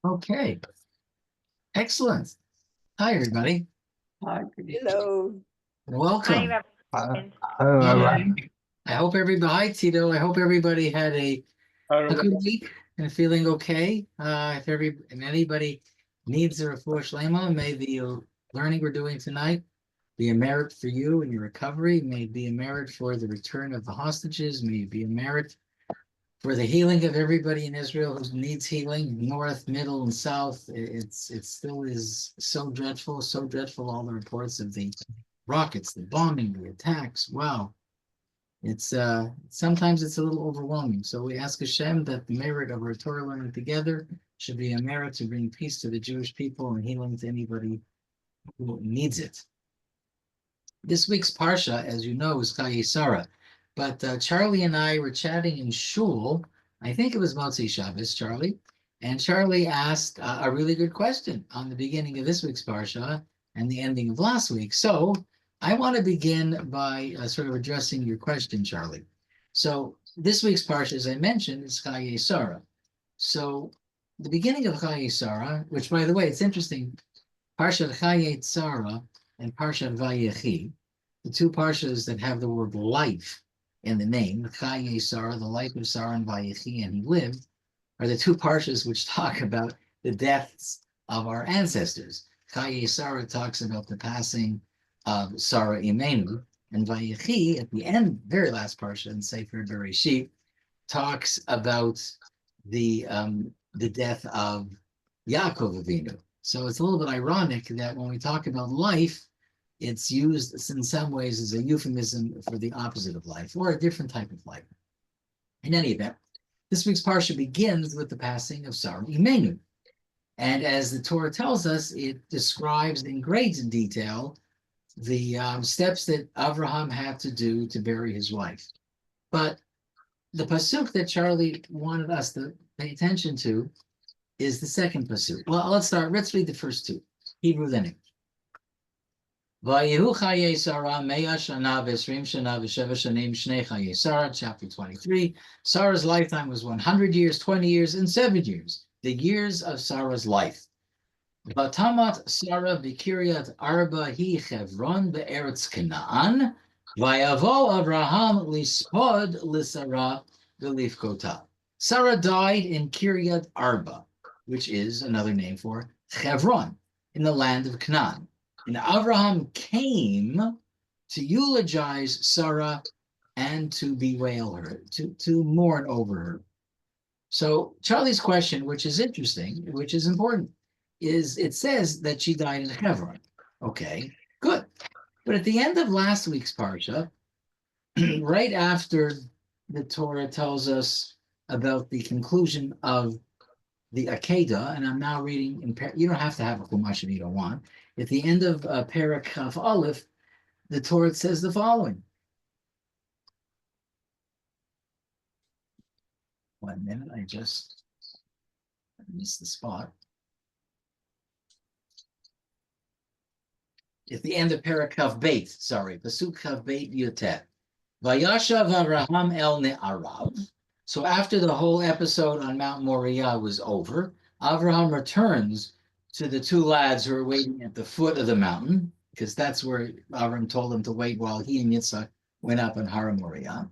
Okay, excellent. Hi, everybody. Hi. Hello. Welcome. Hello, Hi. everyone. I hope everybody, hi, Tito. I hope everybody had a Hello. good week and feeling okay. If anybody needs a refuah shlema, may the learning we're doing tonight be a merit for you and your recovery. May it be a merit for the return of the hostages. May it be a merit for the healing of everybody in Israel who needs healing, north, middle, and south. It still is so dreadful, all the reports of the rockets, the bombing, the attacks. Wow. It's sometimes it's a little overwhelming. So we ask Hashem that the merit of our Torah learning together should be a merit to bring peace to the Jewish people and healing to anybody who needs it. This week's Parsha, as you know, is Chayei Sarah. But Charlie and I were chatting in shul. I think it was Motzei Shabbos, Charlie. And Charlie asked a really good question on the beginning of this week's Parsha and the ending of last week. So I want to begin by sort of addressing your question, Charlie. So this week's Parsha, as I mentioned, is Chayei Sarah. So the beginning of Chayei Sarah, which, by the way, it's interesting, Parshat Chayei Sarah and Parshat Vayechi, the two parshas that have the word life in the name, Chayei Sarah, the life of Sarah, and Vayechi, and he lived, are the two parshas which talk about the deaths of our ancestors. Chayei Sarah talks about the passing of Sarah Imenu, and Vayechi, at the end, very last parsha in Sefer Bereshit, talks about the death of Yaakov Avinu. So it's a little bit ironic that when we talk about life, it's used in some ways as a euphemism for the opposite of life or a different type of life. In any event, this week's Parsha begins with the passing of Sarah Imenu. And as the Torah tells us, it describes in great detail the steps that Avraham had to do to bury his wife. But the pasuk that Charlie wanted us to pay attention to is the second pasuk. Well, let's read the first two, Hebrew then English. Vayehu chayei Sarah me'ah shana v'esrim shana v'sheva shanim shnei chayei Sarah, chapter 23. Sarah's lifetime was 100 years, 20 years, and 7 years, the years of Sarah's life. Vatamat Sarah b'kiryat arba hi Chevron be'eretz Canaan, vayavo Avraham lispod l'Sarah v'lifkota. Sarah died in Kiryat Arba, which is another name for Chevron, in the land of Canaan. And Avraham came to eulogize Sarah and to bewail her, to mourn over her. So Charlie's question, which is interesting, which is important, is it says that she died in Hebron. Okay, good. But at the end of last week's Parsha, right after the Torah tells us about the conclusion of the Akedah, and I'm now reading, you don't have to have a Chumash if you don't want. At the end of Perek Chaf Aleph, the Torah says the following. 1 minute, I just missed the spot. At the end of Perek Chaf Beit, Pasuk Chaf Beit Yotet. Vayashav Avraham el Ne'arav. So after the whole episode on Mount Moriah was over, Avraham returns to the two lads who are waiting at the foot of the mountain, because that's where Avraham told them to wait while he and Yitzhak went up on Har Moriah.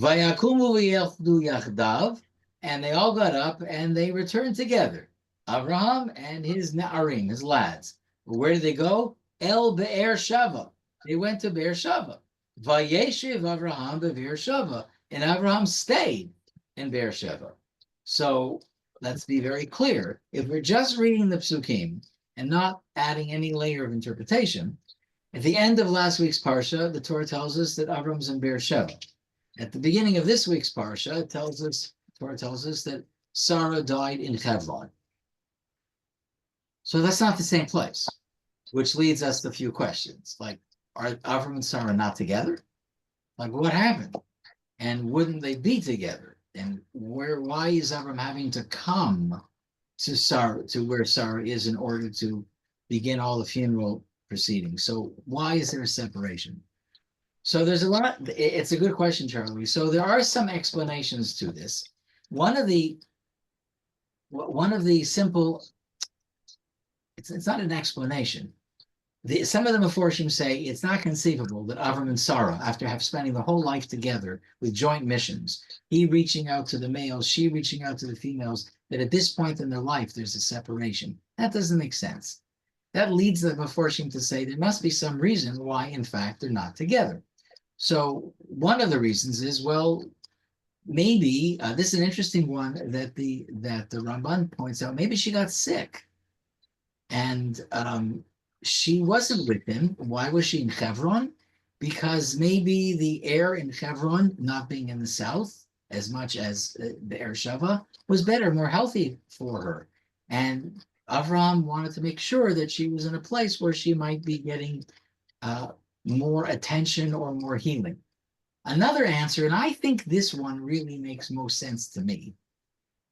Vayakumu v'yechdu yachdav, and they all got up and they returned together. Avraham and his Na'arim, his lads. Where did they go? El Be'er Shava. They went to Be'er Shava. Vayeshiv Avraham be'Be'er Shava, and Avraham stayed in Be'er Sheva. So let's be very clear. If we're just reading the psukim and not adding any layer of interpretation, at the end of last week's parsha, the Torah tells us that Avram's in Be'er Sheva. At the beginning of this week's parsha, Torah tells us that Sarah died in Hebron. So that's not the same place, which leads us to a few questions. Like, are Avram and Sarah not together? Like, what happened? And wouldn't they be together? And why is Avram having to come to Sarah, to where Sarah is, in order to begin all the funeral proceedings? So why is there a separation? So there's a lot. It's a good question, Charlie. So there are some explanations to this. One of the one of the simple, it's not an explanation. Some of the Meforshim say it's not conceivable that Avram and Sarah, after spending the whole life together with joint missions, he reaching out to the males, she reaching out to the females, that at this point in their life there's a separation. That doesn't make sense. That leads the Meforshim to say there must be some reason why, in fact, they're not together. So one of the reasons is, well, maybe this is an interesting one that the Ramban points out. Maybe she got sick, and she wasn't with him. Why was she in Hebron? Because maybe the air in Hebron, not being in the south as much as Be'er Sheva, was better, more healthy for her. And Avraham wanted to make sure that she was in a place where she might be getting more attention or more healing. Another answer, and I think this one really makes most sense to me,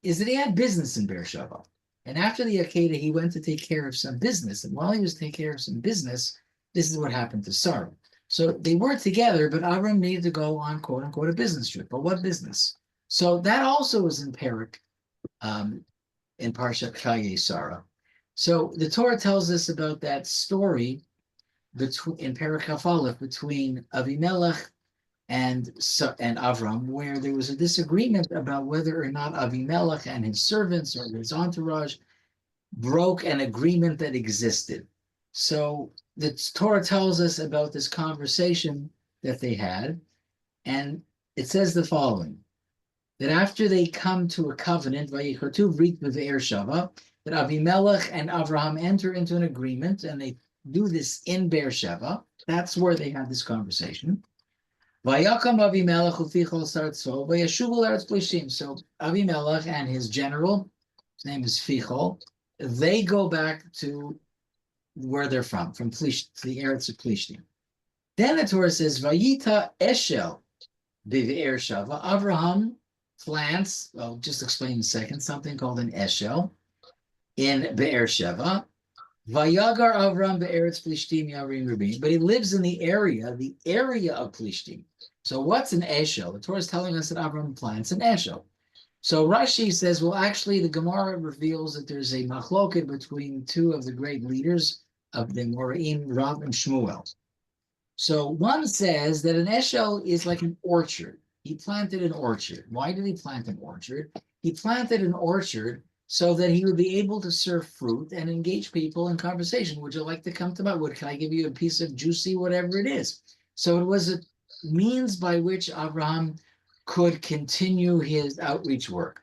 is that he had business in Be'er Sheva. And after the Akedah, he went to take care of some business. And while he was taking care of some business, this is what happened to Sarah. So they were together, but Avram needed to go on, quote unquote, a business trip. But what business? So that also is in Perek, in Parsha Chaye Sarah. So the Torah tells us about that story in Perek Chaf Aleph between Avimelech and Avram, where there was a disagreement about whether or not Avimelech and his servants or his entourage broke an agreement that existed. So the Torah tells us about this conversation that they had, and it says the following, that after they come to a covenant, Vayichotu Brit Be'er Sheva, that Avimelech and Avraham enter into an agreement, and they do this in Be'er Sheva. That's where they had this conversation. Vayakam Avimelech ufichol sartzo vayashuvu l'eretz plishtim. So Avimelech and his general, his name is Fichol, they go back to where they're from the Eretz of Plishtim. Then the Torah says, Vayita Eshel Be'er Sheva. Avraham plants, I'll just explain in a second, something called an Eshel in Be'er Sheva. Vayagar Avram be'eretz Plishtim Yarim Rabin. But he lives in the area of Plishtim. So what's an Eshel? The Torah is telling us that Avram plants an Eshel. So Rashi says, well, actually, the Gemara reveals that there's a machloket between two of the great leaders of the Moraim, Rav and Shmuel. So one says that an Eshel is like an orchard. He planted an orchard. Why did he plant an orchard? He planted an orchard so that he would be able to serve fruit and engage people in conversation. Would you like to come to my wood? Can I give you a piece of juicy, whatever it is? So it was a means by which Abraham could continue his outreach work.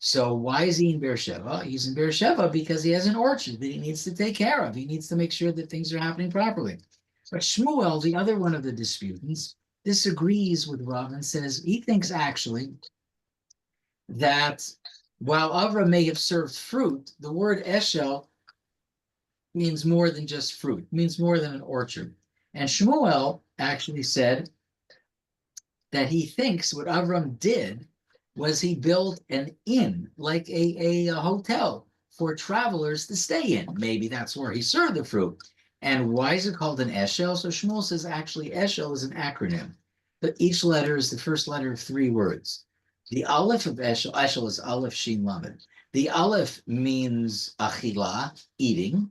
So why is he in Be'er Sheva? He's in Be'er Sheva because he has an orchard that he needs to take care of. He needs to make sure that things are happening properly. But Shmuel, the other one of the disputants, disagrees with Rav and says he thinks actually that while Avram may have served fruit, the word Eshel means more than just fruit, means more than an orchard. And Shmuel actually said that he thinks what Avram did was he built an inn, like a hotel for travelers to stay in. Maybe that's where he served the fruit. And why is it called an Eshel? So Shmuel says actually Eshel is an acronym, but each letter is the first letter of three words. The Aleph of Eshel, Eshel is Aleph, Shin, Lamed. The Aleph means achila, eating.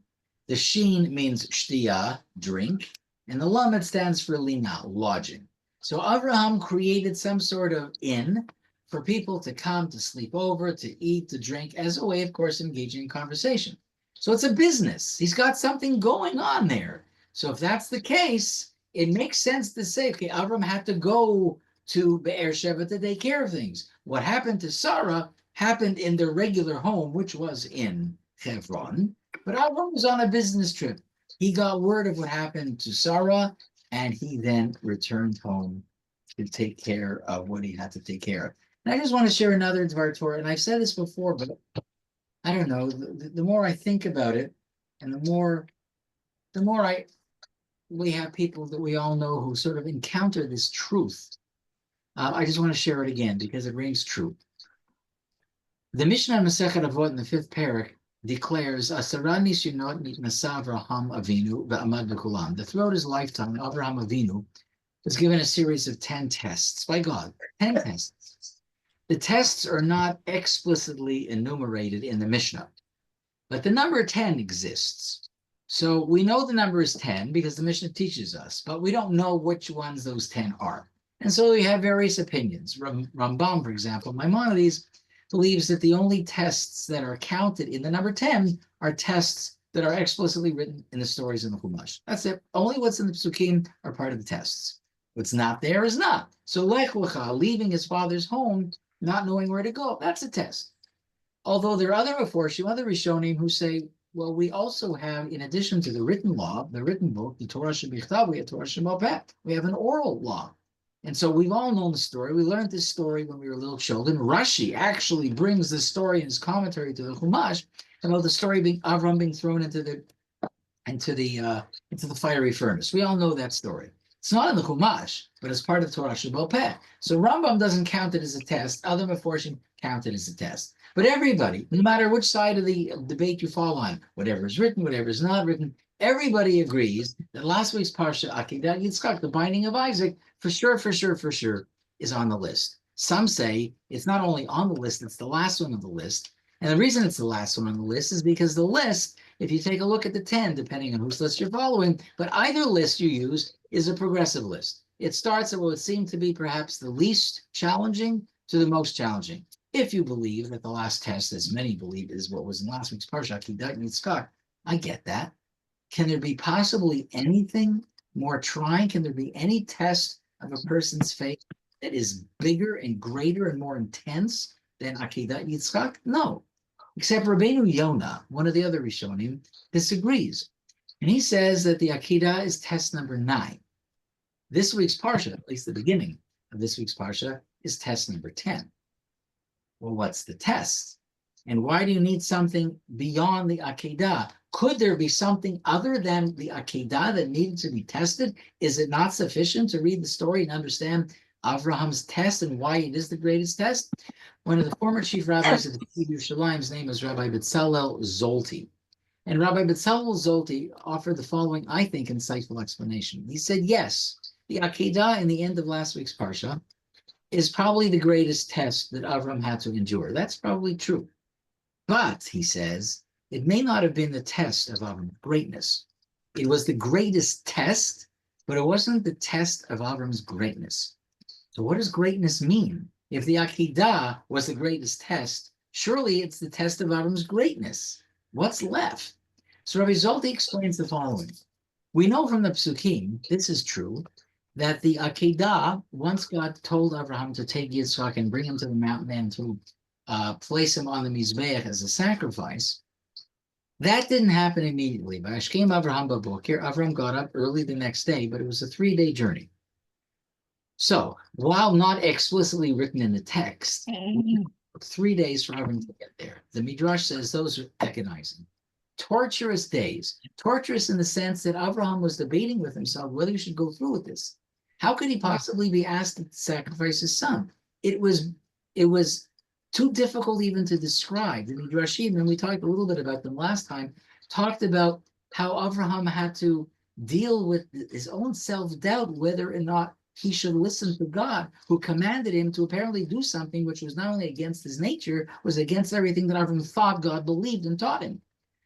The Shin means shtiyah, drink. And the Lamed stands for lina, lodging. So Abraham created some sort of inn for people to come, to sleep over, to eat, to drink, as a way, of course, engaging in conversation. So it's a business. He's got something going on there. So if that's the case, it makes sense to say, okay, Abraham had to go to Be'er Sheva to take care of things. What happened to Sarah happened in their regular home, which was in Hebron. But Abraham was on a business trip. He got word of what happened to Sarah, and he then returned home to take care of what he had to take care of. And I just want to share another Dvar Torah, and I've said this before, but I don't know, the more I think about it, and the more we have people that we all know who sort of encounter this truth. I just want to share it again because it rings true. The Mishnah Masechet Avot in the 5th parak declares, Asara nisyonot nitnasa Avraham Avinu ve'amad v'kulam. That throughout his lifetime, Avraham Avinu was given a series of 10 tests by God. 10 tests. The tests are not explicitly enumerated in the Mishnah, but the number 10 exists. So we know the number is 10 because the Mishnah teaches us, but we don't know which ones those 10 are. And so we have various opinions. Rambam, for example, Maimonides believes that the only tests that are counted in the number 10 are tests that are explicitly written in the stories in the Chumash. That's it. Only what's in the Psukim are part of the tests. What's not there is not. So Lech Lecha, leaving his father's home, not knowing where to go, that's a test. Although there are other Meforshim, other Rishonim who say, well, we also have, in addition to the written law, the written book, the Torah Shebichtav, we have Torah Shebaal Peh. We have an oral law. And so we've all known the story. We learned this story when we were little children. Rashi actually brings this story in his commentary to the Chumash about the story being Avram being thrown into the fiery furnace. We all know that story. It's not in the Chumash, but it's part of Torah Shebaal Peh. So Rambam doesn't count it as a test. Other Meforshim count it as a test. But everybody, no matter which side of the debate you fall on, whatever is written, whatever is not written, everybody agrees that last week's Parsha, Akedat Yitzchak, the binding of Isaac, for sure, is on the list. Some say it's not only on the list, it's the last one on the list. And the reason it's the last one on the list is because the list, if you take a look at the 10, depending on whose list you're following, but either list you use is a progressive list. It starts at what would seem to be perhaps the least challenging to the most challenging. If you believe that the last test, as many believe, is what was in last week's Parsha, Akedat Yitzchak, I get that. Can there be possibly anything more trying? Can there be any test of a person's faith that is bigger and greater and more intense than Akedat Yitzchak? No. Except Rabbeinu Yonah, one of the other Rishonim, disagrees. And he says that the Akedah is test number 9. This week's Parsha, at least the beginning of this week's Parsha, is test number 10. Well, what's the test? And why do you need something beyond the Akedah? Could there be something other than the Akedah that needed to be tested? Is it not sufficient to read the story and understand Avraham's test and why it is the greatest test? One of the former chief rabbis of the Shiur Yerushalayim's name is Rabbi Betzalel Zolti. And Rabbi Betzalel Zolti offered the following, I think, insightful explanation. He said, yes, the Akedah in the end of last week's Parsha is probably the greatest test that Avram had to endure. That's probably true. But, he says, it may not have been the test of Avram's greatness. It was the greatest test, but it wasn't the test of Avram's greatness. So what does greatness mean? If the Akedah was the greatest test, surely it's the test of Avram's greatness. What's left? So Rabbi Zolti explains the following. We know from the Psukim, this is true, that the Akedah, once God told Abraham to take Yitzchak and bring him to the mountain and to place him on the Mizbeach as a sacrifice, that didn't happen immediately. Vayashkem Abraham babokir, Abraham got up early the next day, but it was a 3-day journey. So, while not explicitly written in the text, it took 3 days for Abraham to get there. The Midrash says those are agonizing. Torturous days. Torturous in the sense that Abraham was debating with himself whether he should go through with this. How could he possibly be asked to sacrifice his son? It was too difficult even to describe. The Midrashim, and we talked a little bit about them last time, talked about how Abraham had to deal with his own self-doubt whether or not he should listen to God, who commanded him to apparently do something which was not only against his nature, was against everything that Abraham thought God believed and taught him.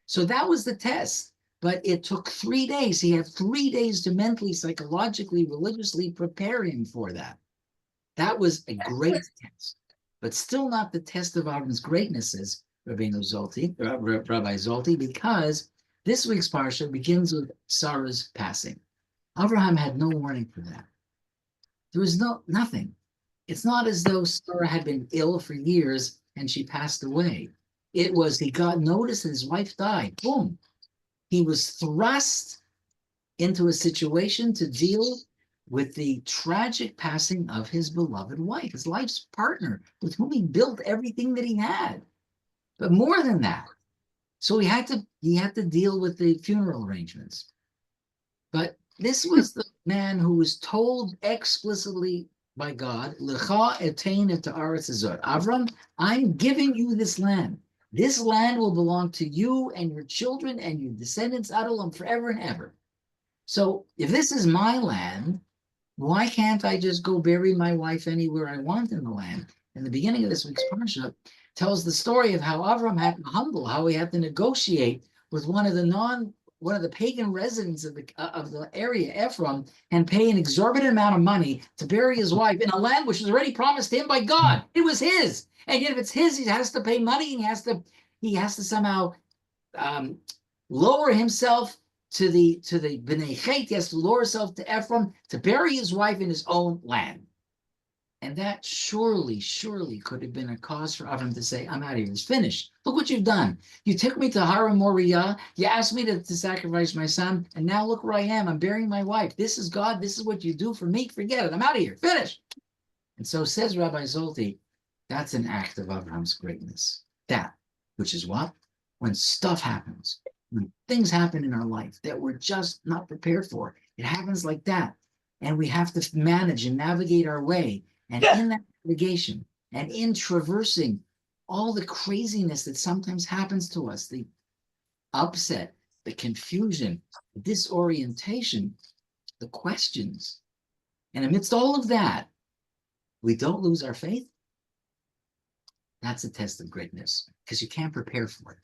So that was the test. But it took 3 days. He had 3 days to mentally, psychologically, religiously prepare him for that. That was a great test, but still not the test of Avram's greatness, says Rabbi Zolti, because this week's Parsha begins with Sarah's passing. Abraham had no warning for that. There was nothing. It's not as though Sarah had been ill for years and she passed away. It was, he got notice and his wife died. Boom. He was thrust into a situation to deal with the tragic passing of his beloved wife, his life's partner, with whom he built everything that he had. But more than that, so he had to deal with the funeral arrangements. But this was the man who was told explicitly by God, Lecha etain et haaretz hazot. Avram, I'm giving you this land. This land will belong to you and your children and your descendants ad olam, forever and ever. So if this is my land, why can't I just go bury my wife anywhere I want in the land? in the beginning of this week's Parsha, tells the story of how Avram had to humble, how he had to negotiate with one of the pagan residents of the area, Ephraim, and pay an exorbitant amount of money to bury his wife in a land which was already promised to him by God. It was his, and yet if it's his, he has to pay money. And he has to somehow lower himself to the Bnei Chet. He has to lower himself to Ephraim to bury his wife in his own land. And that surely could have been a cause for Avram to say, I'm out of here. It's finished. Look what you've done. You took me to Har Moriah. You asked me to sacrifice my son. And now look where I am. I'm burying my wife. This is God. This is what you do for me. Forget it. I'm out of here. Finished. And so says Rabbi Zolti, that's an act of Avram's greatness. That, which is what? When stuff happens, when things happen in our life that we're just not prepared for, it happens like that. And we have to manage and navigate our way. And in that navigation and in traversing all the craziness that sometimes happens to us, the upset, the confusion, the disorientation, the questions, and amidst all of that, we don't lose our faith. That's a test of greatness because you can't prepare for it.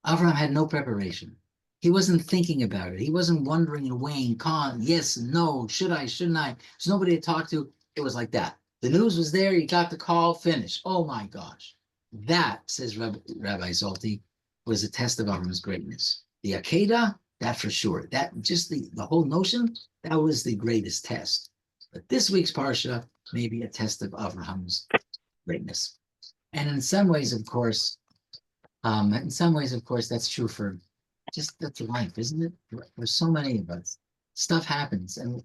Avraham had no preparation. He wasn't thinking about it. He wasn't wondering and weighing yes, no, should I, shouldn't I? There's nobody to talk to. It was like that. The news was there. You got the call, finished. Oh my gosh. That, says Rabbi Zolti, was a test of Avram's greatness. The Akedah, that for sure. That just the whole notion, that was the greatest test. But this week's Parsha may be a test of Avraham's greatness. And in some ways, of course, that's true for that's life, isn't it? For so many of us, stuff happens and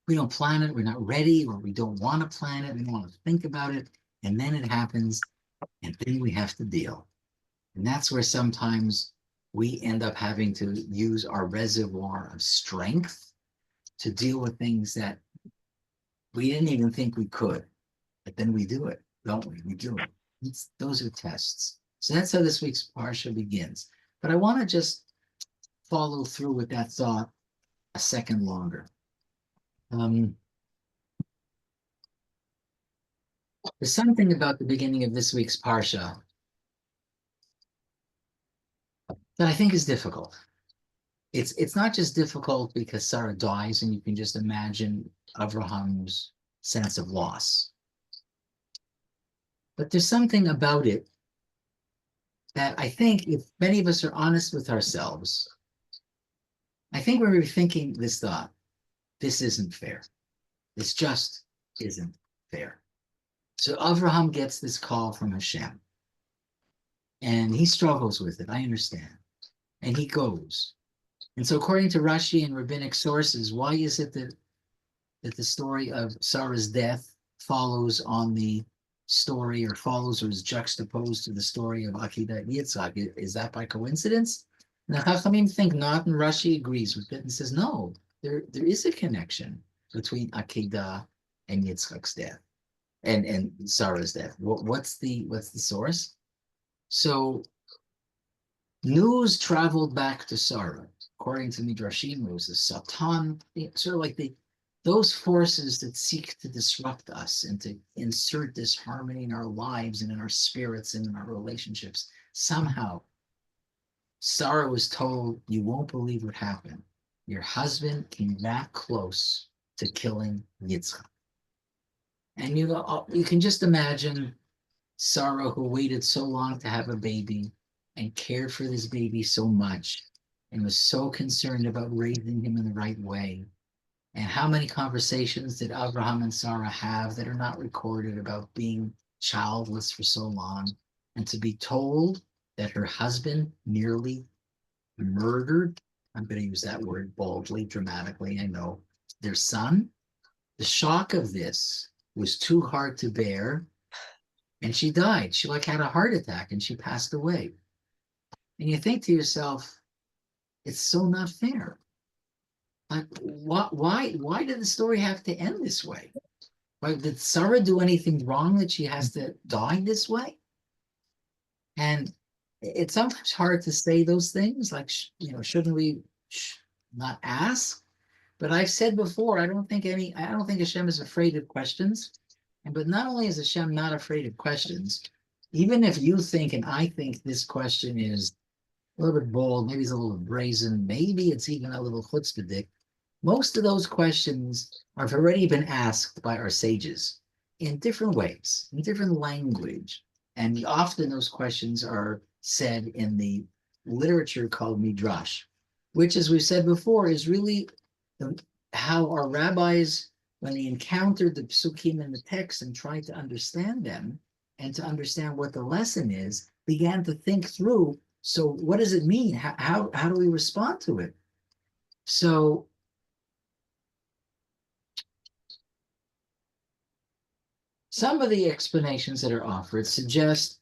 we don't plan it, we're not ready, or we don't want to plan it, we don't want to think about it, and then it happens, and then we have to deal. And that's where sometimes we end up having to use our reservoir of strength to deal with things that we didn't even think we could, but then we do it, don't we? We do it. Those are tests. So that's how this week's Parsha begins. But I want to just follow through with that thought a second longer. There's something about the beginning of this week's Parsha that I think is difficult. It's not just difficult because Sarah dies and you can just imagine Abraham's sense of loss. But there's something about it that I think if many of us are honest with ourselves, I think when we're thinking this thought, this isn't fair. This just isn't fair. So Avraham gets this call from Hashem. And he struggles with it, I understand. And he goes. And so according to Rashi and rabbinic sources, why is it that the story of Sarah's death follows on the story or is juxtaposed to the story of Akedah and Yitzhak? Is that by coincidence? Now, Chachamim think not, and Rashi agrees with it and says, no, there is a connection between Akedah and Yitzchak's death and Sarah's death. What's the source? So news traveled back to Sarah. According to Midrashim, it was the Satan, sort of like those forces that seek to disrupt us and to insert disharmony in our lives and in our spirits and in our relationships. Somehow, Sarah was told, you won't believe what happened. Your husband came that close to killing Yitzchak. And you can just imagine Sarah, who waited so long to have a baby and cared for this baby so much and was so concerned about raising him in the right way. And how many conversations did Abraham and Sarah have that are not recorded about being childless for so long, and to be told that her husband nearly murdered, I'm going to use that word boldly, dramatically, I know, their son? The shock of this was too hard to bear, and she died. She had a heart attack and she passed away. And you think to yourself, it's so not fair. Like, why did the story have to end this way? Like, did Sarah do anything wrong that she has to die this way? And it's sometimes hard to say those things, like, shouldn't we not ask? But I've said before, I don't think Hashem is afraid of questions. But not only is Hashem not afraid of questions, even if you think and I think this question is a little bit bold, maybe it's a little brazen, maybe it's even a little chutzpahdik, most of those questions have already been asked by our sages in different ways, in different language. And often those questions are said in the literature called Midrash, which, as we've said before, is really how our rabbis, when they encountered the psukim in the text and tried to understand them and to understand what the lesson is, began to think through, so what does it mean? How do we respond to it? So some of the explanations that are offered suggest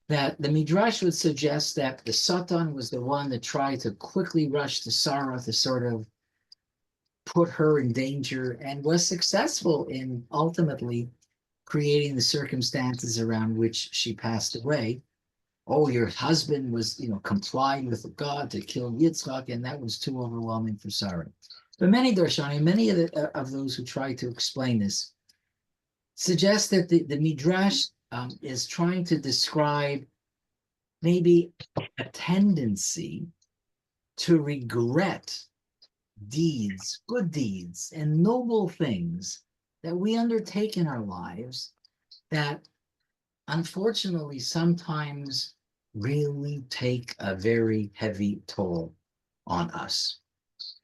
that the Midrash would suggest that the Satan was the one that tried to quickly rush to Sarah to sort of put her in danger and was successful in ultimately creating the circumstances around which she passed away. Oh, your husband was, complied with God to kill Yitzchak, and that was too overwhelming for Sarah. But many Darshanim, many of those who try to explain this, suggest that the Midrash is trying to describe maybe a tendency to regret deeds, good deeds, and noble things that we undertake in our lives that unfortunately sometimes really take a very heavy toll on us.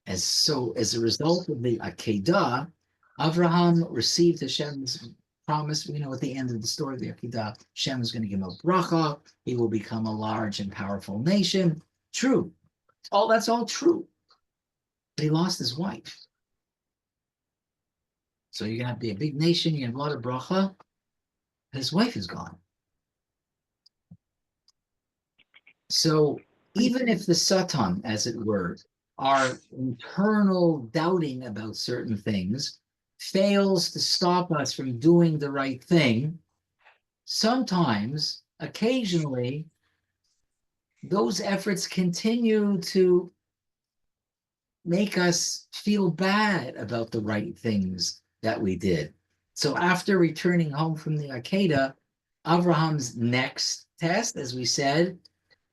As a result of the Akedah, Avraham received Hashem's promise. We know at the end of the story of the Akedah, Hashem is going to give him a bracha. He will become a large and powerful nation. True. That's all true. But he lost his wife. So you're going to have to be a big nation. You're going to have a lot of bracha. His wife is gone. So even if the Satan, as it were, our internal doubting about certain things fails to stop us from doing the right thing, sometimes, occasionally, those efforts continue to make us feel bad about the right things that we did. So after returning home from the Akedah, Abraham's next test, as we said,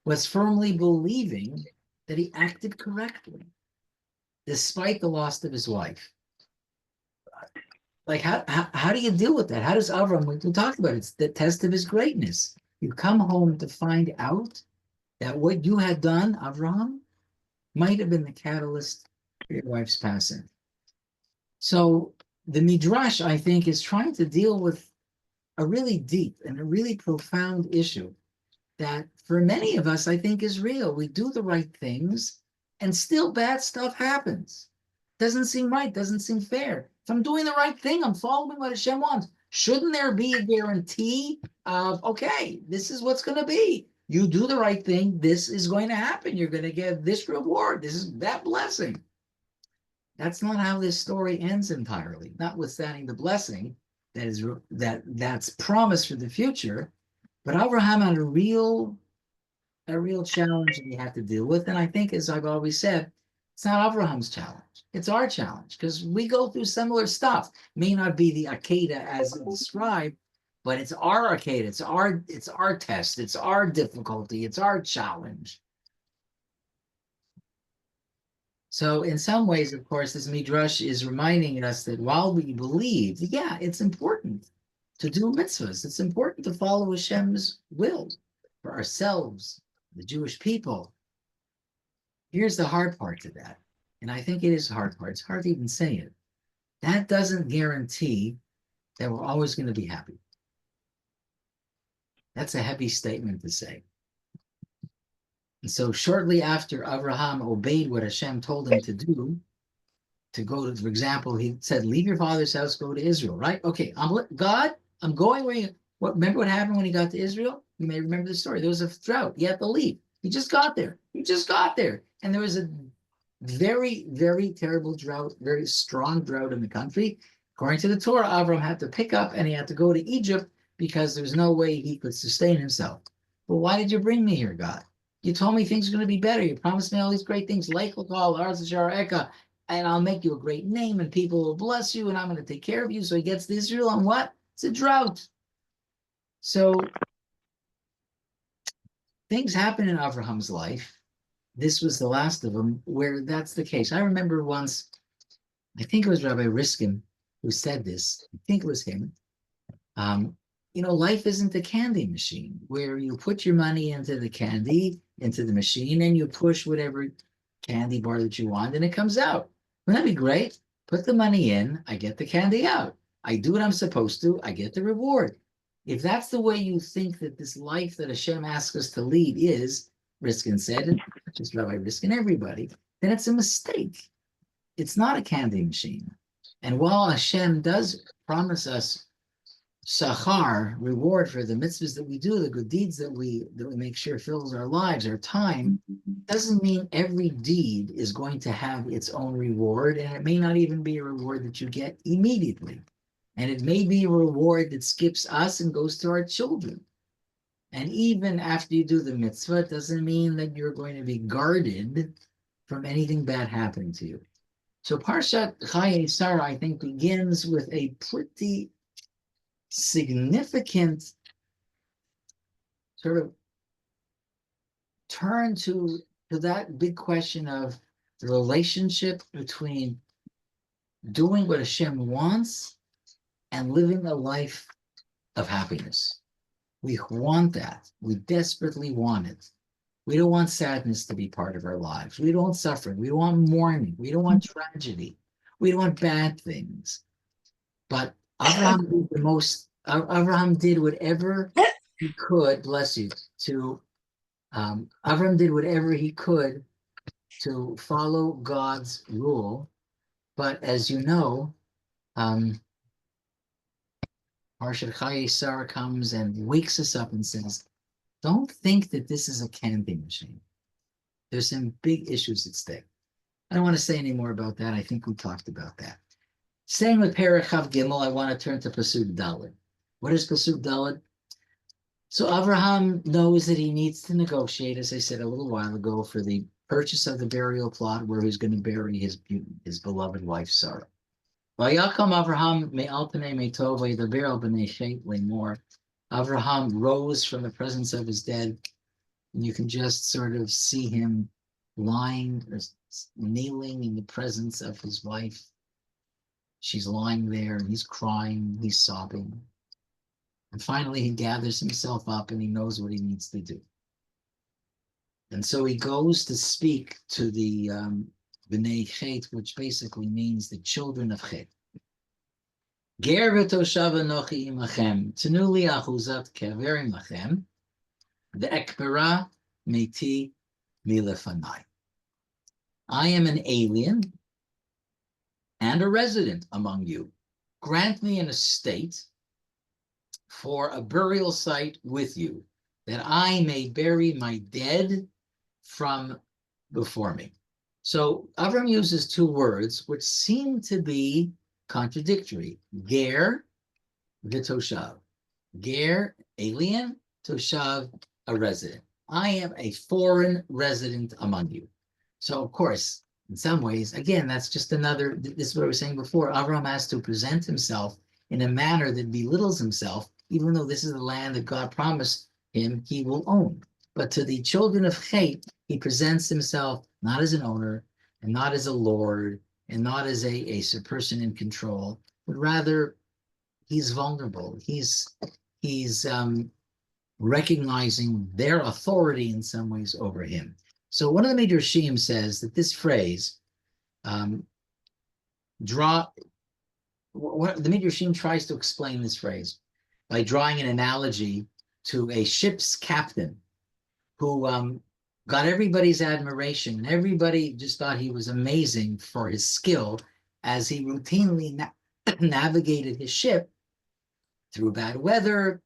was firmly believing that he acted correctly, despite the loss of his wife. Like, how do you deal with that? How does Avram, we talked about it, it's the test of his greatness. You come home to find out that what you had done, Avram, might have been the catalyst for your wife's passing. So the Midrash, I think, is trying to deal with a really deep and a really profound issue that for many of us, I think, is real. We do the right things and still bad stuff happens. Doesn't seem right, doesn't seem fair. If I'm doing the right thing, I'm following what Hashem wants. Shouldn't there be a guarantee of, okay, this is what's going to be. You do the right thing, this is going to happen. You're going to get this reward. This is that blessing. That's not how this story ends entirely, notwithstanding the blessing that's promised for the future. But Abraham had a real challenge that he had to deal with. And I think, as I've always said, it's not Abraham's challenge. It's our challenge, because we go through similar stuff. May not be the Akedah as described, but it's our Akedah. It's our test. It's our difficulty. It's our challenge. So in some ways, of course, this Midrash is reminding us that while we believe, yeah, it's important to do mitzvahs. It's important to follow Hashem's will for ourselves, the Jewish people. Here's the hard part to that. And I think it is a hard part. It's hard to even say it. That doesn't guarantee that we're always going to be happy. That's a heavy statement to say. And so shortly after Abraham obeyed what Hashem told him to do, to go to, for example, he said, leave your father's house, go to Israel, right? Okay, I'm going where you, remember what happened when he got to Israel? You may remember the story. There was a drought. He had to leave. He just got there. And there was a very, very terrible drought, very strong drought in the country. According to the Torah, Avram had to pick up and he had to go to Egypt because there's no way he could sustain himself. Well, why did you bring me here, God? You told me things are going to be better. You promised me all these great things, and I'll make you a great name and people will bless you and I'm going to take care of you. So he gets to Israel and what? It's a drought. So things happen in Abraham's life. This was the last of them where that's the case. I remember once, I think it was Rabbi Riskin who said this. I think it was him. Life isn't a candy machine where you put your money into the machine, and you push whatever candy bar that you want, and it comes out. Wouldn't that be great? Put the money in, I get the candy out. I do what I'm supposed to, I get the reward. If that's the way you think that this life that Hashem asks us to lead is, Riskin said, and just Rabbi Riskin, everybody, then it's a mistake. It's not a candy machine. And while Hashem does promise us sachar, reward for the mitzvahs that we do, the good deeds that we make sure fills our lives, our time, doesn't mean every deed is going to have its own reward, and it may not even be a reward that you get immediately. And it may be a reward that skips us and goes to our children. And even after you do the mitzvah, it doesn't mean that you're going to be guarded from anything bad happening to you. So Parshat Chayei Sarah, I think, begins with a pretty significant sort of turn to that big question of the relationship between doing what Hashem wants and living a life of happiness. We want that. We desperately want it. We don't want sadness to be part of our lives. We don't want suffering. We don't want mourning. We don't want tragedy. We don't want bad things. But Abraham did whatever he could, bless you, Abraham did whatever he could to follow God's rule. But as you know, Parshat Chayei Sarah comes and wakes us up and says, don't think that this is a candy machine. There's some big issues at stake. I don't want to say any more about that. I think we talked about that. Staying with Perek Chav Gimel, I want to turn to Pasuk Daled. What is Pasuk Daled? So Abraham knows that he needs to negotiate, as I said a little while ago, for the purchase of the burial plot where he's going to bury his beloved wife Sarah. Vayakam Avraham me'al pnei meto vaydaber al bnei Chet lemor. Avraham rose from the presence of his dead, and you can just sort of see him lying or kneeling in the presence of his wife. She's lying there, and he's crying, he's sobbing. And finally, he gathers himself up, and he knows what he needs to do. And so he goes to speak to the B'nai Chet, which basically means the children of Chet. Ger v'toshav anochi imachem, tenu li achuzat kever imachem, ve'ekbera meti milefanai. I am an alien and a resident among you. Grant me an estate for a burial site with you, that I may bury my dead from before me. So Avram uses two words which seem to be contradictory. Ger, v'toshav. Ger, alien, toshav, a resident. I am a foreign resident among you. So of course, in some ways, again, that's just another, this is what I was saying before, Avram has to present himself in a manner that belittles himself, even though this is the land that God promised him he will own. But to the children of Chet, he presents himself not as an owner, and not as a lord, and not as a person in control, but rather he's vulnerable. He's recognizing their authority in some ways over him. So one of the Midrashim says that this phrase, the Midrashim tries to explain this phrase by drawing an analogy to a ship's captain who got everybody's admiration, and everybody just thought he was amazing for his skill as he routinely navigated his ship through bad weather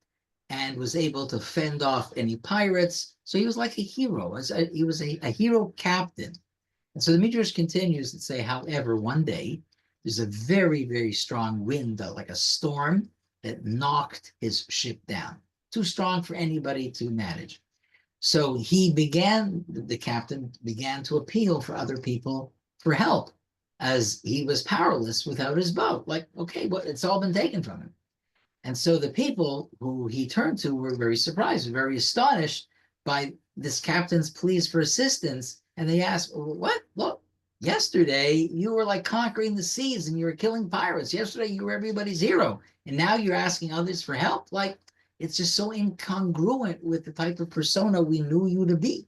and was able to fend off any pirates. So he was like a hero. He was a hero captain. And so the Midrash continues to say, however, one day there's a very, very strong wind, like a storm, that knocked his ship down. Too strong for anybody to manage. So the captain began to appeal for other people for help, as he was powerless without his boat. Like, okay, well, it's all been taken from him. And so the people who he turned to were very surprised, very astonished by this captain's pleas for assistance. And they asked, what? Look, yesterday you were like conquering the seas and you were killing pirates. Yesterday you were everybody's hero. And now you're asking others for help. Like, it's just so incongruent with the type of persona we knew you to be.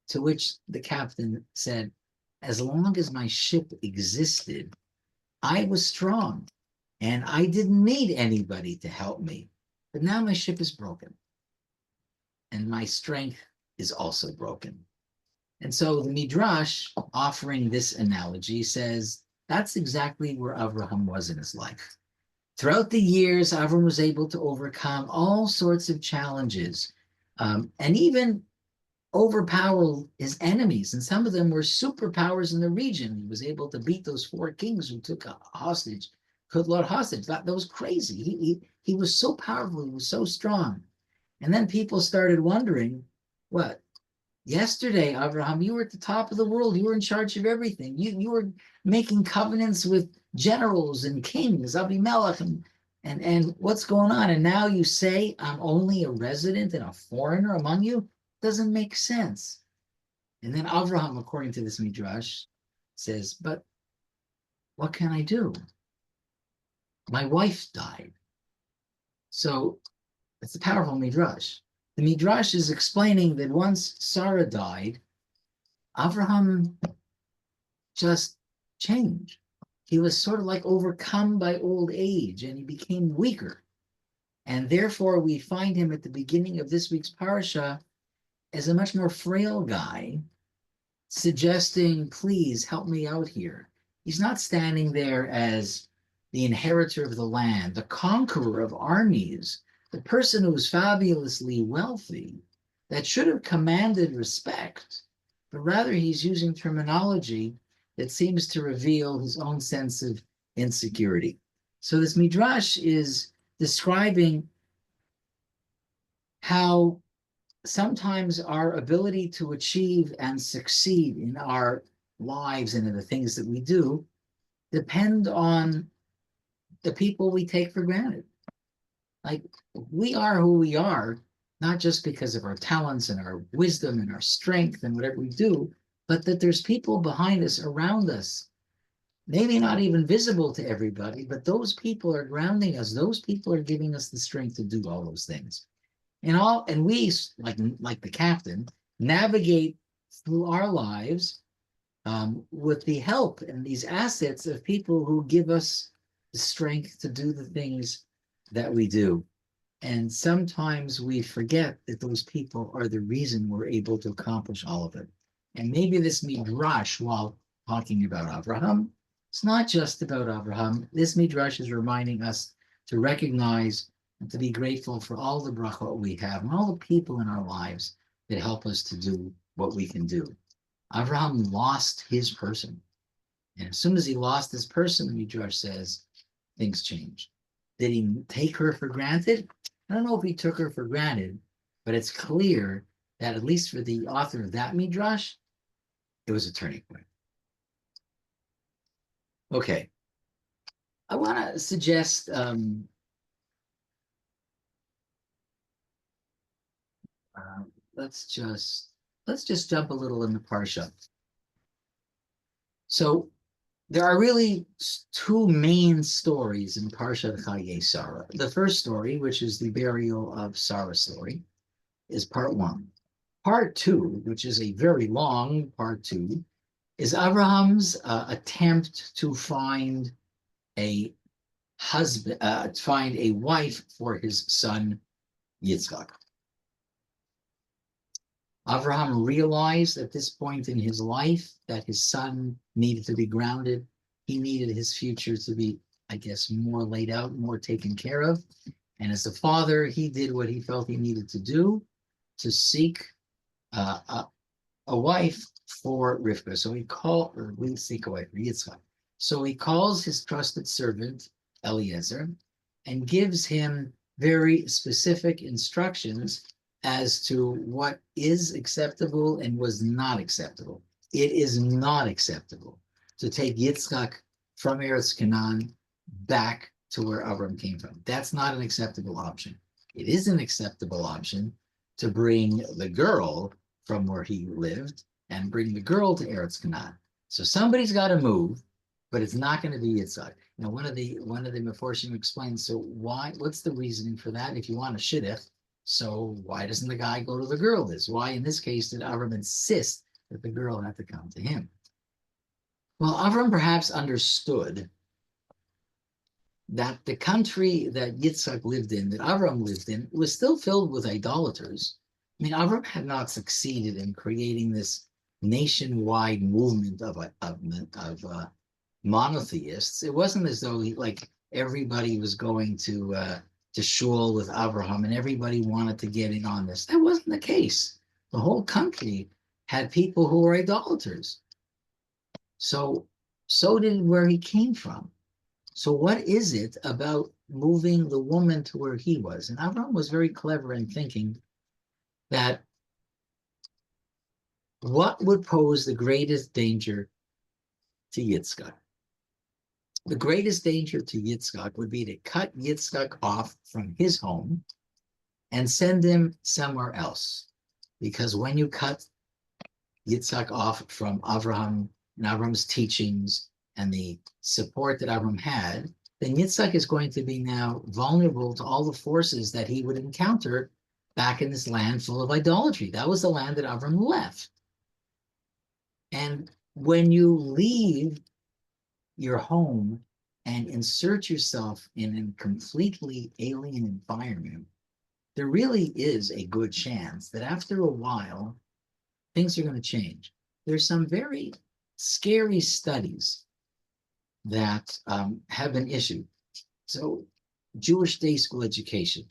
To which the captain said, as long as my ship existed, I was strong and I didn't need anybody to help me. But now my ship is broken and my strength is also broken. And so the Midrash, offering this analogy, says that's exactly where Avraham was in his life. Throughout the years, Avram was able to overcome all sorts of challenges, and even overpower his enemies. And some of them were superpowers in the region. He was able to beat those 4 kings who took a hostage, Kudlot hostage. That was crazy. He was so powerful. He was so strong. And then people started wondering, what? Yesterday, Abraham, you were at the top of the world. You were in charge of everything. You were making covenants with generals and kings, Abimelech, and what's going on? And now you say I'm only a resident and a foreigner among you? Doesn't make sense. And then Abraham, according to this midrash, says, but what can I do? My wife died. So it's a powerful midrash. The midrash is explaining that once Sarah died, Abraham just changed. He was sort of like overcome by old age and he became weaker. And therefore, we find him at the beginning of this week's Parsha as a much more frail guy, suggesting, please help me out here. He's not standing there as the inheritor of the land, the conqueror of armies, the person who was fabulously wealthy, that should have commanded respect, but rather he's using terminology that seems to reveal his own sense of insecurity. So this midrash is describing how sometimes our ability to achieve and succeed in our lives and in the things that we do depend on the people we take for granted. Like, we are who we are, not just because of our talents and our wisdom and our strength and whatever we do, but that there's people behind us, around us, maybe not even visible to everybody, but those people are grounding us. Those people are giving us the strength to do all those things. And we, like the captain, navigate through our lives with the help and these assets of people who give us the strength to do the things that we do. And sometimes we forget that those people are the reason we're able to accomplish all of it. And maybe this midrash, while talking about Abraham, it's not just about Abraham. This midrash is reminding us to recognize and to be grateful for all the brachot we have and all the people in our lives that help us to do what we can do. Abraham lost his person. And as soon as he lost his person, the midrash says, things changed. Did he take her for granted? I don't know if he took her for granted, but it's clear that at least for the author of that midrash, it was a turning point. Okay. I want to suggest let's just jump a little in the Parsha. So there are really 2 main stories in Parshat Chayei Sarah. The first story, which is the burial of Sarah's story, is part 1. Part 2, which is a very long part 2, is Abraham's attempt to find a husband, find a wife for his son Yitzchak. Abraham realized at this point in his life that his son needed to be grounded. He needed his future to be, I guess, more laid out, more taken care of. And as a father, he did what he felt he needed to do to seek a wife for Rivka. So he called, or we seek a wife for Yitzchak. So he calls his trusted servant, Eliezer, and gives him very specific instructions as to what is acceptable and was not acceptable. It is not acceptable to take Yitzchak from Eretz Canaan back to where Avram came from. That's not an acceptable option. It is an acceptable option to bring the girl from where he lived and bring the girl to Eretz Canaan. So somebody's got to move, but it's not going to be Yitzhak. Now, one of the Meforshim explains, so what's the reasoning for that? If you want a shidduch, so why doesn't the guy go to the girl? Why in this case did Avram insist that the girl had to come to him? Well, Avram perhaps understood that the country that Yitzhak lived in, that Avram lived in, was still filled with idolaters. I mean, Avram had not succeeded in creating this nationwide movement of monotheists. It wasn't as though everybody was going to shul with Abraham and everybody wanted to get in on this. That wasn't the case. The whole country had people who were idolaters. So did where he came from. So what is it about moving the woman to where he was? And Abraham was very clever in thinking that what would pose the greatest danger to Yitzchak? The greatest danger to Yitzchak would be to cut Yitzchak off from his home and send him somewhere else. Because when you cut Yitzchak off from Abraham and Abraham's teachings and the support that Avram had, then Yitzhak is going to be now vulnerable to all the forces that he would encounter back in this land full of idolatry. That was the land that Avram left. And when you leave your home and insert yourself in a completely alien environment, there really is a good chance that after a while, things are going to change. There's some very scary studies that have been issued. So Jewish day school education,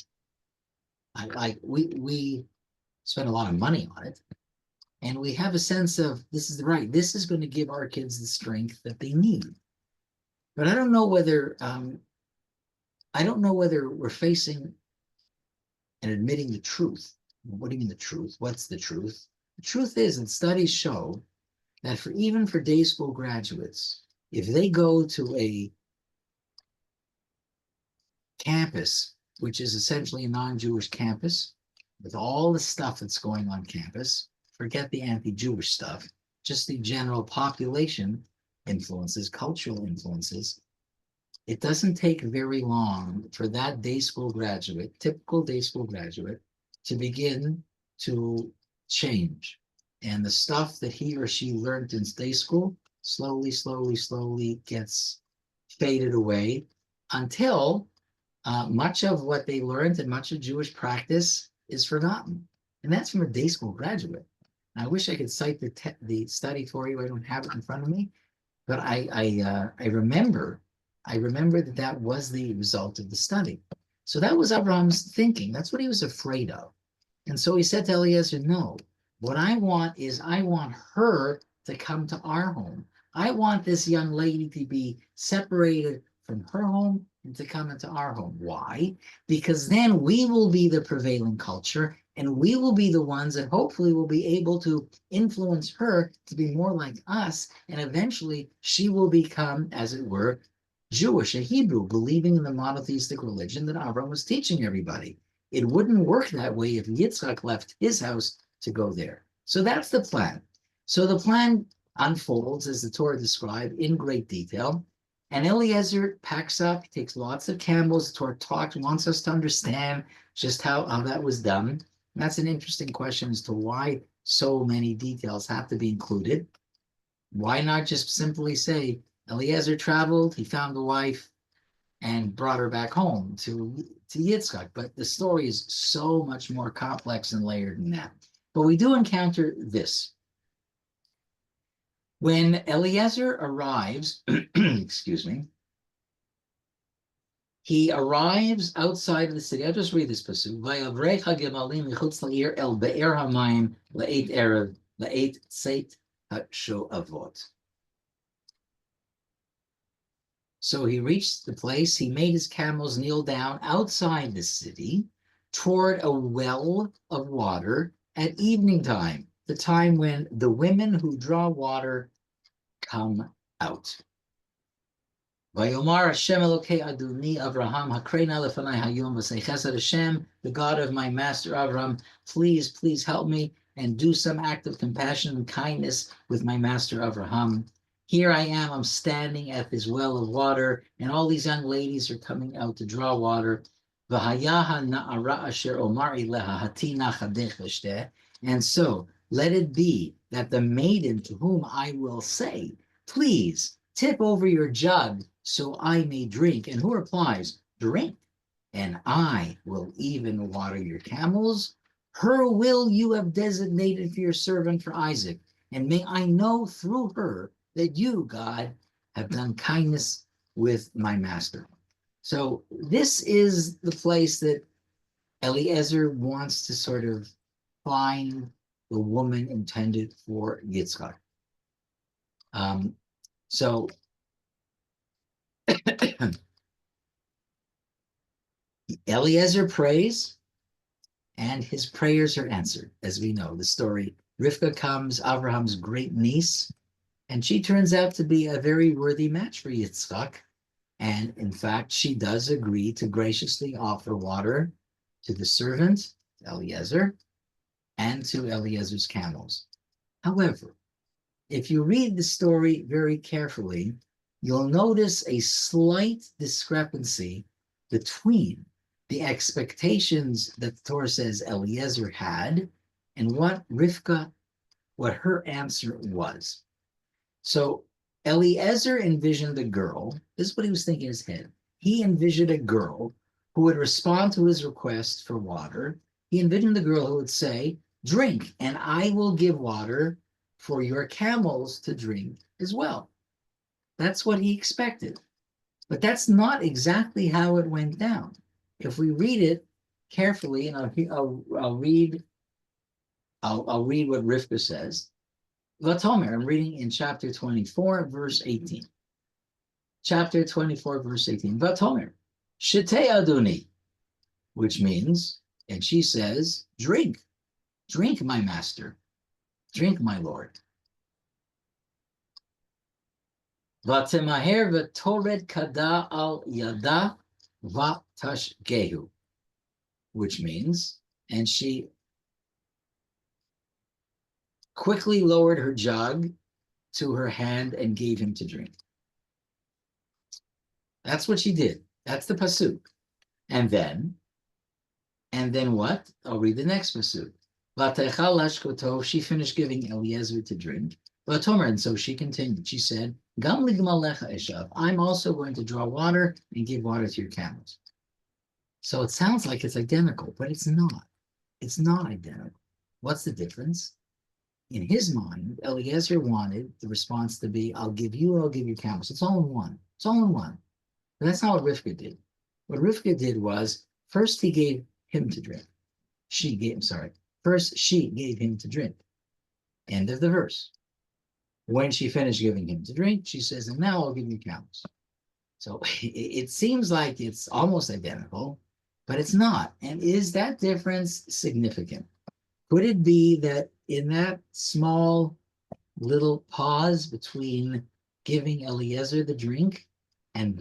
we spend a lot of money on it, and we have a sense of this is going to give our kids the strength that they need. But I don't know whether we're facing and admitting the truth. What do you mean the truth? What's the truth? The truth is that studies show that even for day school graduates, if they go to a campus, which is essentially a non-Jewish campus, with all the stuff that's going on campus, forget the anti-Jewish stuff, just the general population influences, cultural influences, it doesn't take very long for that day school graduate, typical day school graduate, to begin to change. And the stuff that he or she learned in day school slowly gets faded away until much of what they learned and much of Jewish practice is forgotten. And that's from a day school graduate. And I wish I could cite the study for you. I don't have it in front of me, but I remember that was the result of the study. So that was Abraham's thinking. That's what he was afraid of. And so he said to Eliezer, no, what I want her to come to our home. I want this young lady to be separated from her home and to come into our home. Why? Because then we will be the prevailing culture and we will be the ones that hopefully will be able to influence her to be more like us. And eventually she will become, as it were, Jewish, a Hebrew, believing in the monotheistic religion that Abraham was teaching everybody. It wouldn't work that way if Yitzhak left his house to go there. So that's the plan. So the plan unfolds as the Torah described in great detail. And Eliezer packs up, he takes lots of camels. The Torah wants us to understand just how that was done. And that's an interesting question as to why so many details have to be included. Why not just simply say, Eliezer traveled, he found a wife, and brought her back home to Yitzchak. But the story is so much more complex and layered than that. But we do encounter this. When Eliezer arrives, excuse me, he arrives outside of the city. I'll just read this pasuk. Vayavreich hagemalim michutz la'ir el be'er hamayim la'eit erev la'eit tzeit ha'sho'avot. So he reached the place. He made his camels kneel down outside the city toward a well of water at evening time, the time when the women who draw water come out. Vayomar Hashem Elokei Adoni Avraham Hakrena Lefanai Hayom V'Sei Chesed Hashem, the God of my master Avraham, please help me and do some act of compassion and kindness with my master Avraham. Here I am, I'm standing at this well of water, and all these young ladies are coming out to draw water. V'hayaha na'ara asher omar ileha hatina chadech v'shteh. And so let it be that the maiden to whom I will say, please tip over your jug so I may drink. And who replies, drink, and I will even water your camels. Her will you have designated for your servant for Isaac. And may I know through her that you, God, have done kindness with my master. So this is the place that Eliezer wants to sort of find the woman intended for Yitzchak. So Eliezer prays, and his prayers are answered. As we know, the story, Rivka comes, Abraham's great niece, and she turns out to be a very worthy match for Yitzchak. And in fact, she does agree to graciously offer water to the servant, Eliezer, and to Eliezer's camels. However, if you read the story very carefully, you'll notice a slight discrepancy between the expectations that the Torah says Eliezer had and what her answer was. So Eliezer envisioned a girl. This is what he was thinking in his head. He envisioned a girl who would respond to his request for water. He envisioned the girl who would say, drink, and I will give water for your camels to drink as well. That's what he expected. But that's not exactly how it went down. If we read it carefully, and I'll read what Rivka says. Vatomer, I'm reading in chapter 24, verse 18. Chapter 24, verse 18. Vatomer, Shitei Adoni, which means, and she says, drink, my master, drink, my Lord. Vatemaher v'tored kada al yada vatashgehu, which means, and she quickly lowered her jug to her hand and gave him to drink. That's what she did. That's the pasuk. And then what? I'll read the next pasuk. Vatechal lashkotov, she finished giving Eliezer to drink. Vatomer, and so she continued. She said, Gam ligmalecha eshav, I'm also going to draw water and give water to your camels. So it sounds like it's identical, but it's not. It's not identical. What's the difference? In his mind, Eliezer wanted the response to be, I'll give you, I'll give you camels. It's all in one. It's all in one. But that's not what Rivka did. What Rivka did was, first he gave him to drink. First she gave him to drink. End of the verse. When she finished giving him to drink, she says, and now I'll give you camels. So it seems like it's almost identical, but it's not. And is that difference significant? Could it be that in that small little pause between giving Eliezer the drink and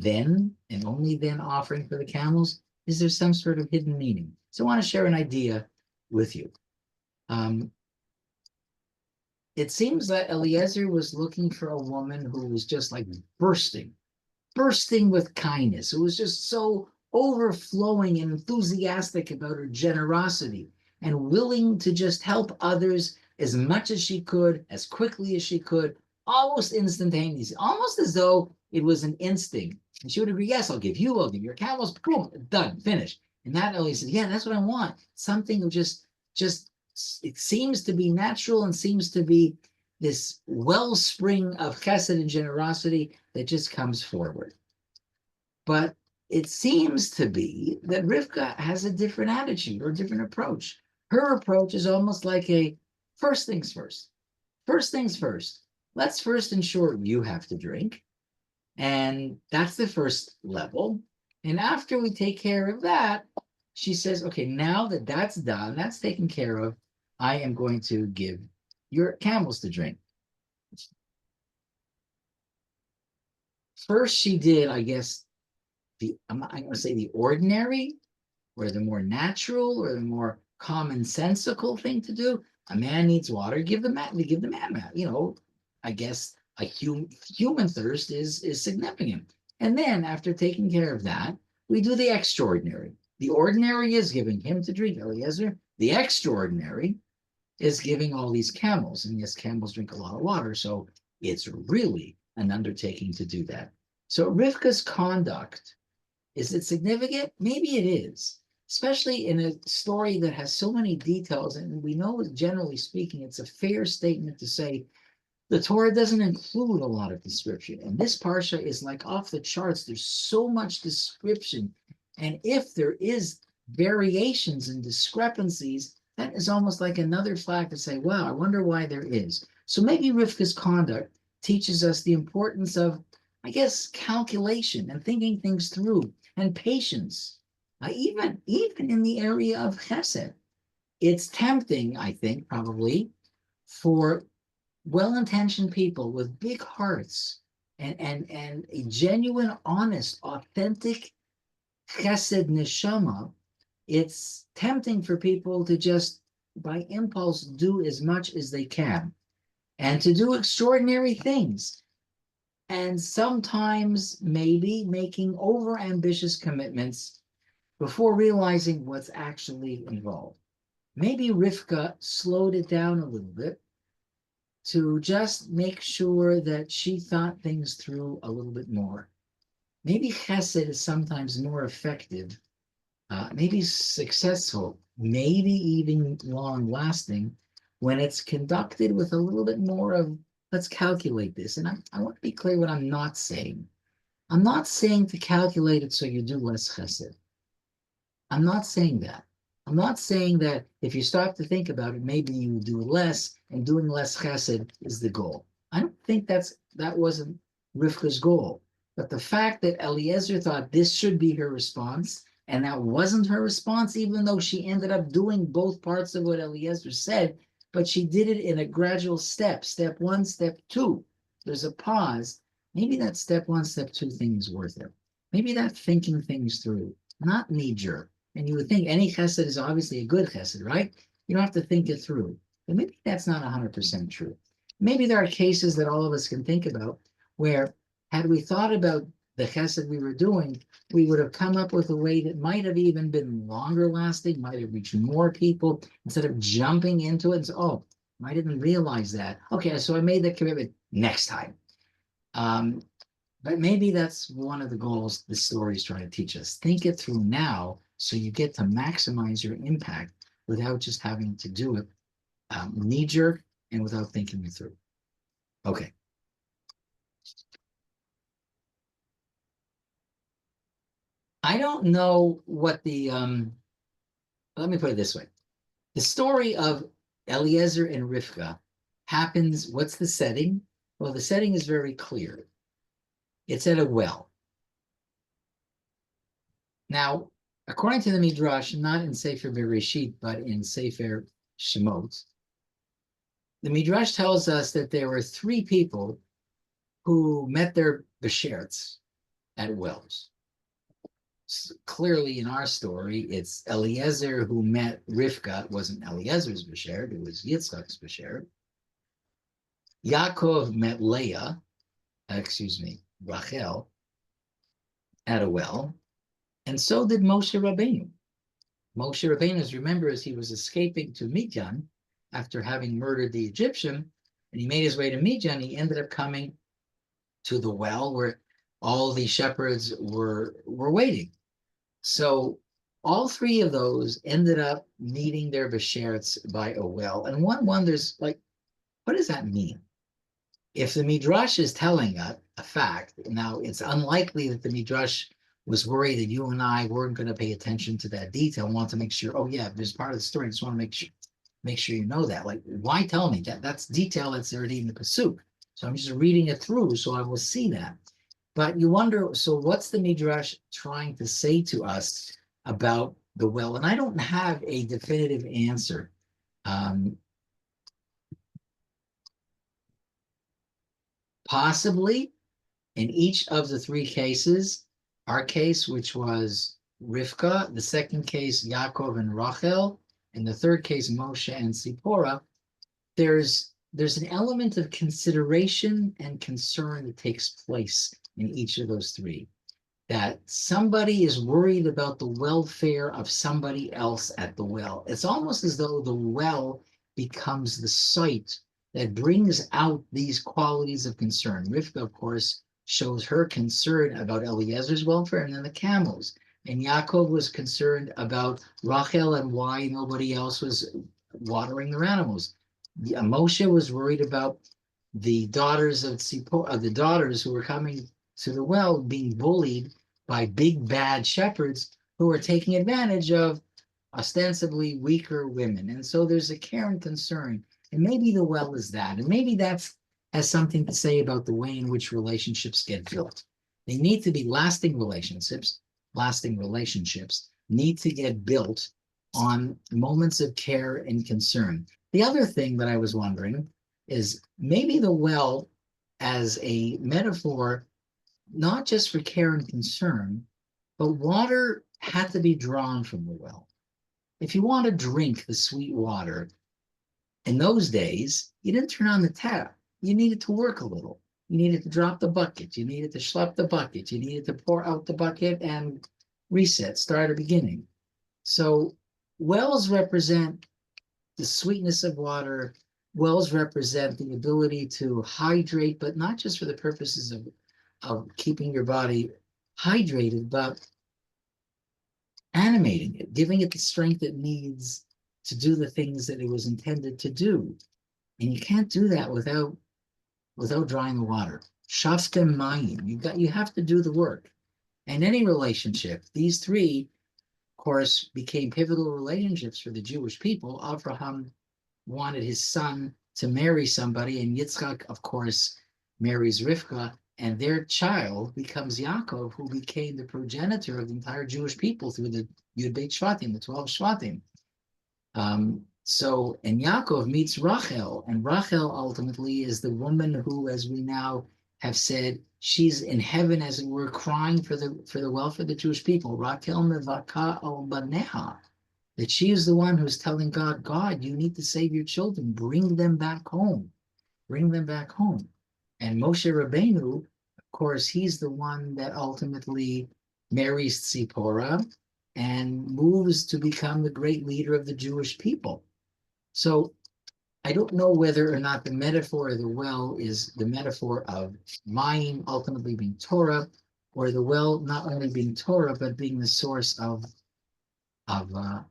only then offering for the camels, is there some sort of hidden meaning? So I want to share an idea with you. It seems that Eliezer was looking for a woman who was just like bursting with kindness. It was just so overflowing and enthusiastic about her generosity and willing to just help others as much as she could, as quickly as she could, almost instantaneously, almost as though it was an instinct. And she would agree, yes, I'll give your camels, boom, done, finished. And that Eliezer said, yeah, that's what I want. Something of just it seems to be natural and seems to be this wellspring of chesed and generosity that just comes forward. But it seems to be that Rivka has a different attitude or a different approach. Her approach is almost like a first things first. First things first. Let's first ensure you have to drink. And that's the first level. And after we take care of that, she says, okay, now that that's done, that's taken care of, I am going to give your camels to drink. First, she did, I guess, I'm not going to say the ordinary, or the more natural, or the more commonsensical thing to do. A man needs water, give the man, I guess a human thirst is significant. And then after taking care of that, we do the extraordinary. The ordinary is giving him to drink, Eliezer. The extraordinary is giving all these camels. And yes, camels drink a lot of water, so it's really an undertaking to do that. So Rivka's conduct, is it significant? Maybe it is, especially in a story that has so many details. And we know, generally speaking, it's a fair statement to say the Torah doesn't include a lot of description. And this Parsha is like off the charts. There's so much description. And if there is variations and discrepancies, that is almost like another flag to say, wow, I wonder why there is. So maybe Rivka's conduct teaches us the importance of, I guess, calculation and thinking things through and patience. Even in the area of chesed, it's tempting, I think, probably, for well-intentioned people with big hearts and a genuine, honest, authentic chesed neshama. It's tempting for people to just, by impulse, do as much as they can and to do extraordinary things. And sometimes maybe making over-ambitious commitments before realizing what's actually involved. Maybe Rivka slowed it down a little bit to just make sure that she thought things through a little bit more. Maybe chesed is sometimes more effective, maybe successful, maybe even long-lasting when it's conducted with a little bit more of, let's calculate this. And I want to be clear what I'm not saying. I'm not saying to calculate it so you do less chesed. I'm not saying that. I'm not saying that if you stop to think about it, maybe you do less, and doing less chesed is the goal. I don't think that wasn't Rivka's goal. But the fact that Eliezer thought this should be her response, and that wasn't her response, even though she ended up doing both parts of what Eliezer said, but she did it in a gradual step. Step one, step two. There's a pause. Maybe that step one, step two thing is worth it. Maybe that thinking things through, not knee-jerk. And you would think any chesed is obviously a good chesed, right? You don't have to think it through. But maybe that's not 100% true. Maybe there are cases that all of us can think about where, had we thought about the chesed we were doing, we would have come up with a way that might have even been longer lasting, might have reached more people, instead of jumping into it and say, oh, I didn't realize that. Okay, so I made that commitment next time. But maybe that's one of the goals the story is trying to teach us. Think it through now so you get to maximize your impact without just having to do it knee-jerk and without thinking it through. Okay. I don't know what let me put it this way. The story of Eliezer and Rivka happens, what's the setting? Well, the setting is very clear. It's at a well. Now, according to the Midrash, not in Sefer Bereshit, but in Sefer Shemot, the Midrash tells us that there were three people who met their besherts at wells. So clearly, in our story, it's Eliezer who met Rivka. It wasn't Eliezer's beshert, it was Yitzchak's beshert. Yaakov met Leah, Rachel, at a well, and so did Moshe Rabbeinu. Moshe Rabbeinu, as remember, as he was escaping to Midian after having murdered the Egyptian, and he made his way to Midian, he ended up coming to the well where all the shepherds were waiting. So all three of those ended up meeting their besherts by a well. And one wonders, like, what does that mean? If the Midrash is telling us a fact, now it's unlikely that the Midrash was worried that you and I weren't going to pay attention to that detail, want to make sure, oh yeah, there's part of the story, I just want to make sure you know that. Like, why tell me that? That's detail that's already in the Pasuk. So I'm just reading it through so I will see that. But you wonder, so what's the Midrash trying to say to us about the well? And I don't have a definitive answer. Possibly In each of the three cases, our case, which was Rivka, the second case, Yaakov and Rachel, and the third case, Moshe and Zipporah, there's an element of consideration and concern that takes place in each of those three. That somebody is worried about the welfare of somebody else at the well. It's almost as though the well becomes the site that brings out these qualities of concern. Rivka, of course, shows her concern about Eliezer's welfare and then the camels. And Yaakov was concerned about Rachel and why nobody else was watering their animals. Moshe was worried about the daughters of Tzipporah, the daughters who were coming to the well being bullied by big bad shepherds who were taking advantage of ostensibly weaker women. And so there's a care and concern. And maybe the well is that. And maybe that's has something to say about the way in which relationships get built. They need to be lasting relationships. Lasting relationships need to get built on moments of care and concern. The other thing that I was wondering is maybe the well as a metaphor, not just for care and concern, but water had to be drawn from the well. If you want to drink the sweet water, in those days, you didn't turn on the tap. You needed to work a little. You needed to drop the bucket. You needed to schlep the bucket. You needed to pour out the bucket and reset, start a beginning. So wells represent the sweetness of water. Wells represent the ability to hydrate, but not just for the purposes of keeping your body hydrated, but animating it, giving it the strength it needs to do the things that it was intended to do. And you can't do that without drawing the water. Shaftem mayim. You have to do the work. And any relationship, these three, of course, became pivotal relationships for the Jewish people. Abraham wanted his son to marry somebody, and Yitzchak, of course, marries Rivka, and their child becomes Yaakov, who became the progenitor of the entire Jewish people through the Yud Beit Shvatim, the 12 Shvatim. And Yaakov meets Rachel, and Rachel ultimately is the woman who, as we now have said, she's in heaven, as it were, crying for the welfare of the Jewish people. Rachel mevaka al baneha, that she is the one who's telling God, God, you need to save your children, bring them back home, bring them back home. And Moshe Rabbeinu, of course, he's the one that ultimately marries Tzipporah and moves to become the great leader of the Jewish people. So I don't know whether or not the metaphor of the well is the metaphor of Mayim ultimately being Torah, or the well not only being Torah, but being the source of the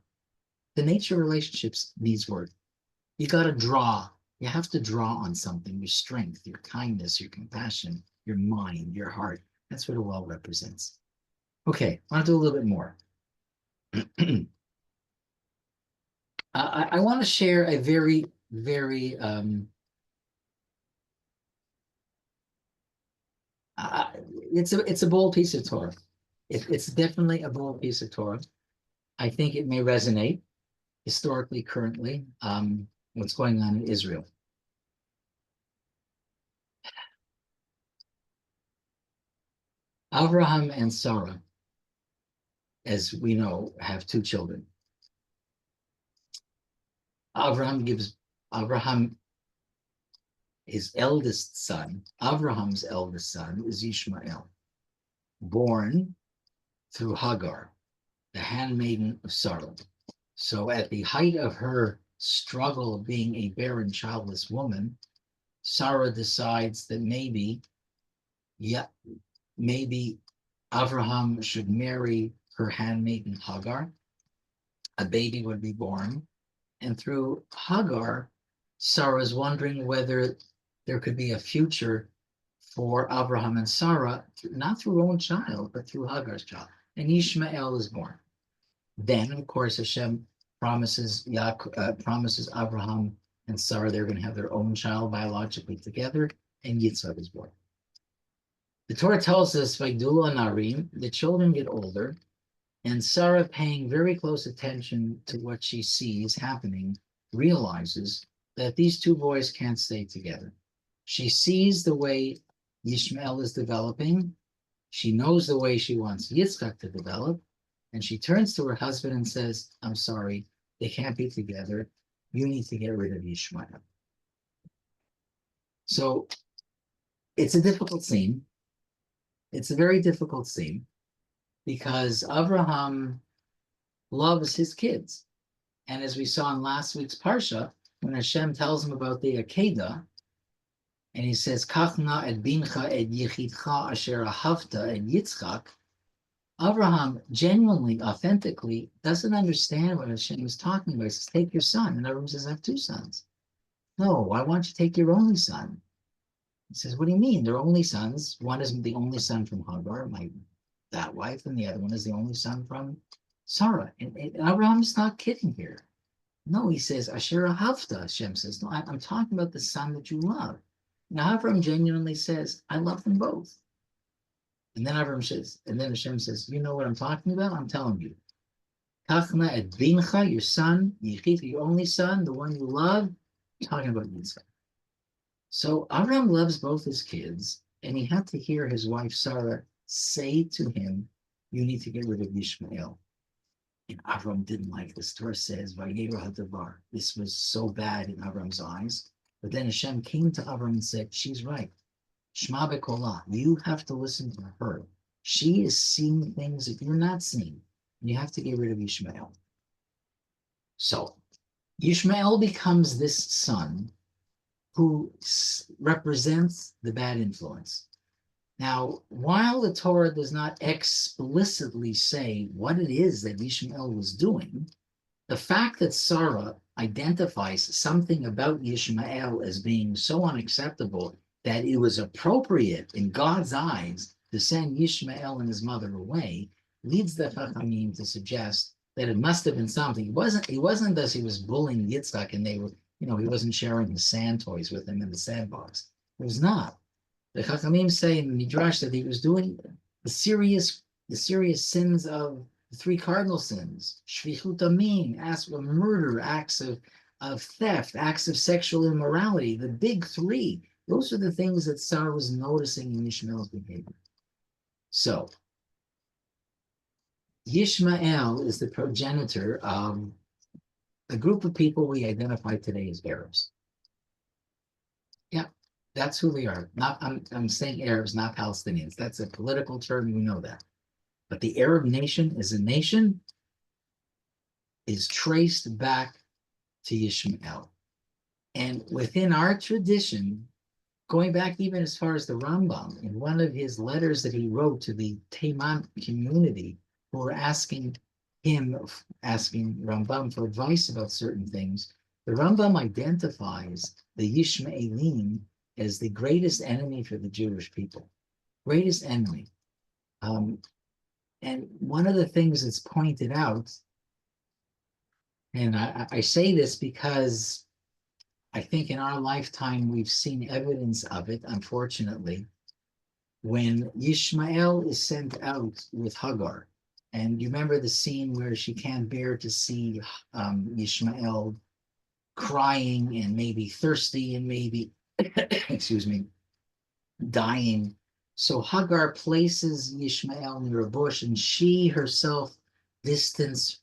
nature of relationships needs work. You got to draw. You have to draw on something, your strength, your kindness, your compassion, your mind, your heart. That's what a well represents. Okay, I want to do a little bit more. I want to share a very, very it's a bold piece of Torah. It's definitely a bold piece of Torah. I think it may resonate historically, currently, what's going on in Israel. Abraham and Sarah, as we know, have two children. His eldest son, Abraham's eldest son, is Ishmael, born through Hagar, the handmaiden of Sarah. So at the height of her struggle of being a barren, childless woman, Sarah decides that maybe Abraham should marry her handmaiden Hagar. A baby would be born. And through Hagar, Sarah is wondering whether there could be a future for Abraham and Sarah, not through her own child, but through Hagar's child. And Ishmael is born. Then, of course, Hashem promises Abraham and Sarah they're going to have their own child biologically together, and Yitzhak is born. The Torah tells us, Vaidulu Narim, the children get older, and Sarah, paying very close attention to what she sees happening, realizes that these two boys can't stay together. She sees the way Yishmael is developing. She knows the way she wants Yitzchak to develop. And she turns to her husband and says, I'm sorry, they can't be together. You need to get rid of Yishmael. So it's a difficult scene. It's a very difficult scene because Abraham loves his kids. And as we saw in last week's Parsha, when Hashem tells him about the Akedah, and he says, Kachna et bincha et yichidcha asher ahavta et Yitzchak, Abraham genuinely, authentically doesn't understand what Hashem is talking about. He says, take your son. And Abraham says, I have two sons. No, why won't you take your only son? He says, what do you mean? They're only sons. One is the only son from Hagar, that wife, and the other one is the only son from Sarah. And Abraham's not kidding here. No, he says, Asher ahavta, Hashem says, no, I'm talking about the son that you love. Now, Abraham genuinely says, I love them both. And then Hashem says, you know what I'm talking about? I'm telling you. Kachna et bincha, your son, Yichit, your only son, the one you love, I'm talking about Yitzchak. So Abraham loves both his kids, and he had to hear his wife Sarah say to him, you need to get rid of Yishmael. And Abraham didn't like this. Torah says, this was so bad in Abraham's eyes. But then Hashem came to Abraham and said, she's right. Shema bekolah. You have to listen to her. She is seeing things that you're not seeing. And you have to get rid of Yishmael. So Yishmael becomes this son who represents the bad influence. Now, while the Torah does not explicitly say what it is that Yishmael was doing, the fact that Sarah identifies something about Yishmael as being so unacceptable that it was appropriate in God's eyes to send Yishmael and his mother away leads the Chachamim to suggest that it must have been something. It wasn't as he was bullying Yitzchak and they were, he wasn't sharing his sand toys with him in the sandbox. It was not. The Chachamim say in the Midrash that he was doing the serious sins of the three cardinal sins: shvichut damim, acts of murder, acts of theft, acts of sexual immorality. The big three. Those are the things that Sarah was noticing in Yishmael's behavior. So Yishmael is the progenitor of a group of people we identify today as Arabs. Yeah. That's who we are. I'm saying Arabs, not Palestinians. That's a political term. We know that. But the Arab nation as a nation is traced back to Yishmael. And within our tradition, going back even as far as the Rambam, in one of his letters that he wrote to the Teiman community who were asking Rambam for advice about certain things, the Rambam identifies the Yishmaelim as the greatest enemy for the Jewish people, greatest enemy. And one of the things that's pointed out, and I say this because I think in our lifetime we've seen evidence of it, unfortunately, when Yishmael is sent out with Hagar. And you remember the scene where she can't bear to see Yishmael crying and maybe thirsty and maybe excuse me, dying. So Hagar places Yishmael near a bush, and she herself distances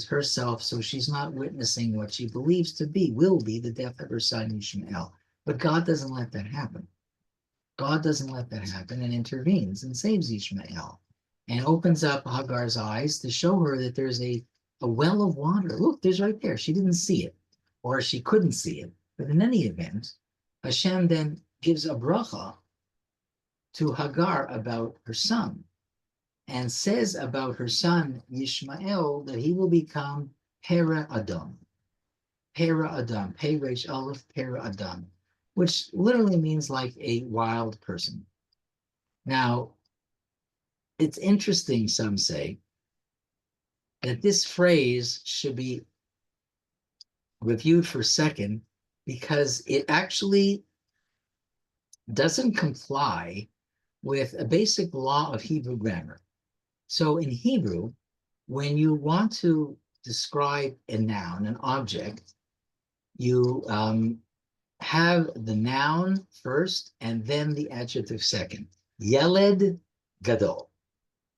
herself so she's not witnessing what she believes will be the death of her son Yishmael. But God doesn't let that happen. God doesn't let that happen and intervenes and saves Yishmael and opens up Hagar's eyes to show her that there's a well of water. Look, there's right there. She didn't see it, or she couldn't see it. But in any event, Hashem then gives a bracha to Hagar about her son and says about her son Yishmael that he will become Pera Adam. Pera Adam, Pei Resh Aleph, Pera Adam, which literally means like a wild person. Now, it's interesting, some say, that this phrase should be reviewed for a second because it actually doesn't comply with a basic law of Hebrew grammar. So in Hebrew, when you want to describe a noun, an object, you have the noun first and then the adjective second. Yeled gadol,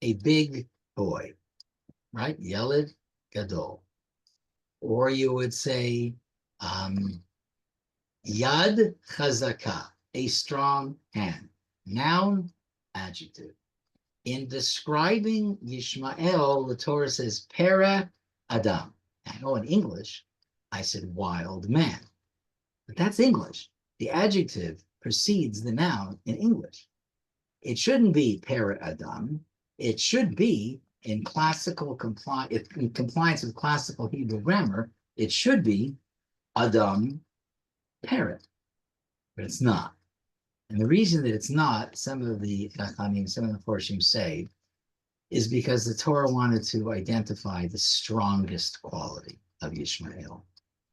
a big boy, right? Yeled gadol. Or you would say yad chazaka, a strong hand. Noun, adjective. In describing Yishmael, the Torah says Pera Adam. I know in English, I said wild man, but that's English. The adjective precedes the noun in English. It shouldn't be Pera Adam. It should be in compliance with classical Hebrew grammar. It should be Adam Pera, but it's not. And the reason that it's not, some of the Farshim say, is because the Torah wanted to identify the strongest quality of Yishmael.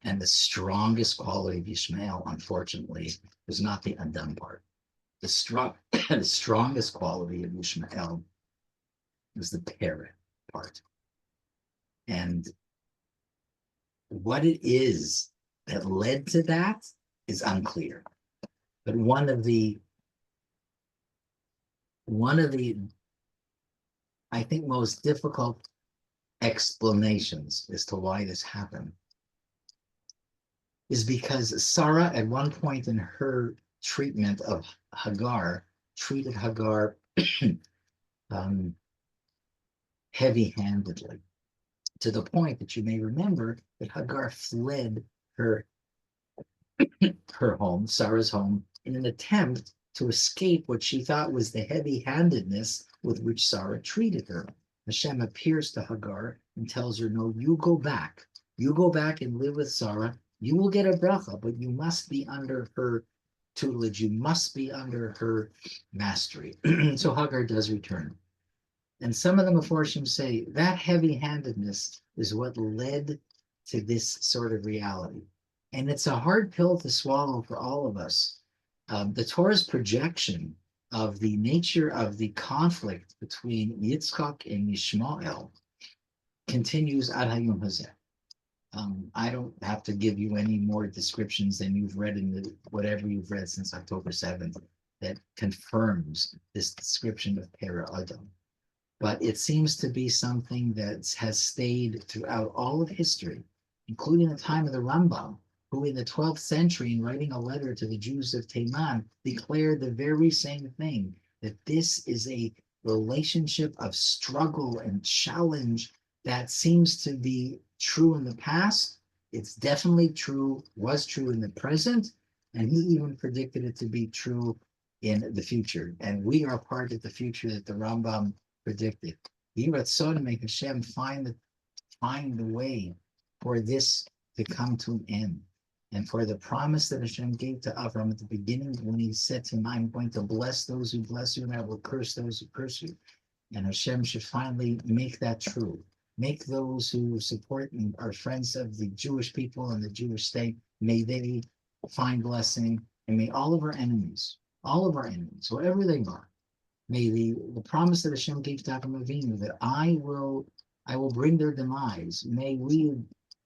And the strongest quality of Yishmael, unfortunately, was not the Adam part. The strongest quality of Yishmael was the Peret part. And what it is that led to that is unclear. But one of the I think most difficult explanations as to why this happened is because Sarah, at one point in her treatment of Hagar, treated Hagar heavy-handedly, to the point that you may remember that Hagar fled her home, Sarah's home, in an attempt to escape what she thought was the heavy-handedness with which Sarah treated her. Hashem appears to Hagar and tells her, no, you go back. You go back and live with Sarah. You will get a bracha, but you must be under her tutelage. You must be under her mastery. So Hagar does return. And some of the Meforshim say that heavy-handedness is what led to this sort of reality. And it's a hard pill to swallow for all of us. The Torah's projection of the nature of the conflict between Yitzchak and Yishmael continues ad hayom hazeh. I don't have to give you any more descriptions than you've read in whatever you've read since October 7th that confirms this description of Pera Adam. But it seems to be something that has stayed throughout all of history, including the time of the Rambam, who in the 12th century, in writing a letter to the Jews of Teiman, declared the very same thing, that this is a relationship of struggle and challenge that seems to be true in the past. It's definitely true, was true in the present, and he even predicted it to be true in the future. And we are part of the future that the Rambam predicted. Yiratzon, may Hashem find the way for this to come to an end. And for the promise that Hashem gave to Avram at the beginning, when he said to him, I'm going to bless those who bless you, and I will curse those who curse you. And Hashem should finally make that true. Make those who support and are friends of the Jewish people and the Jewish state, may they find blessing, and may all of our enemies, wherever they are, may the promise that Hashem gave to Avram Avinu, that I will bring their demise. May we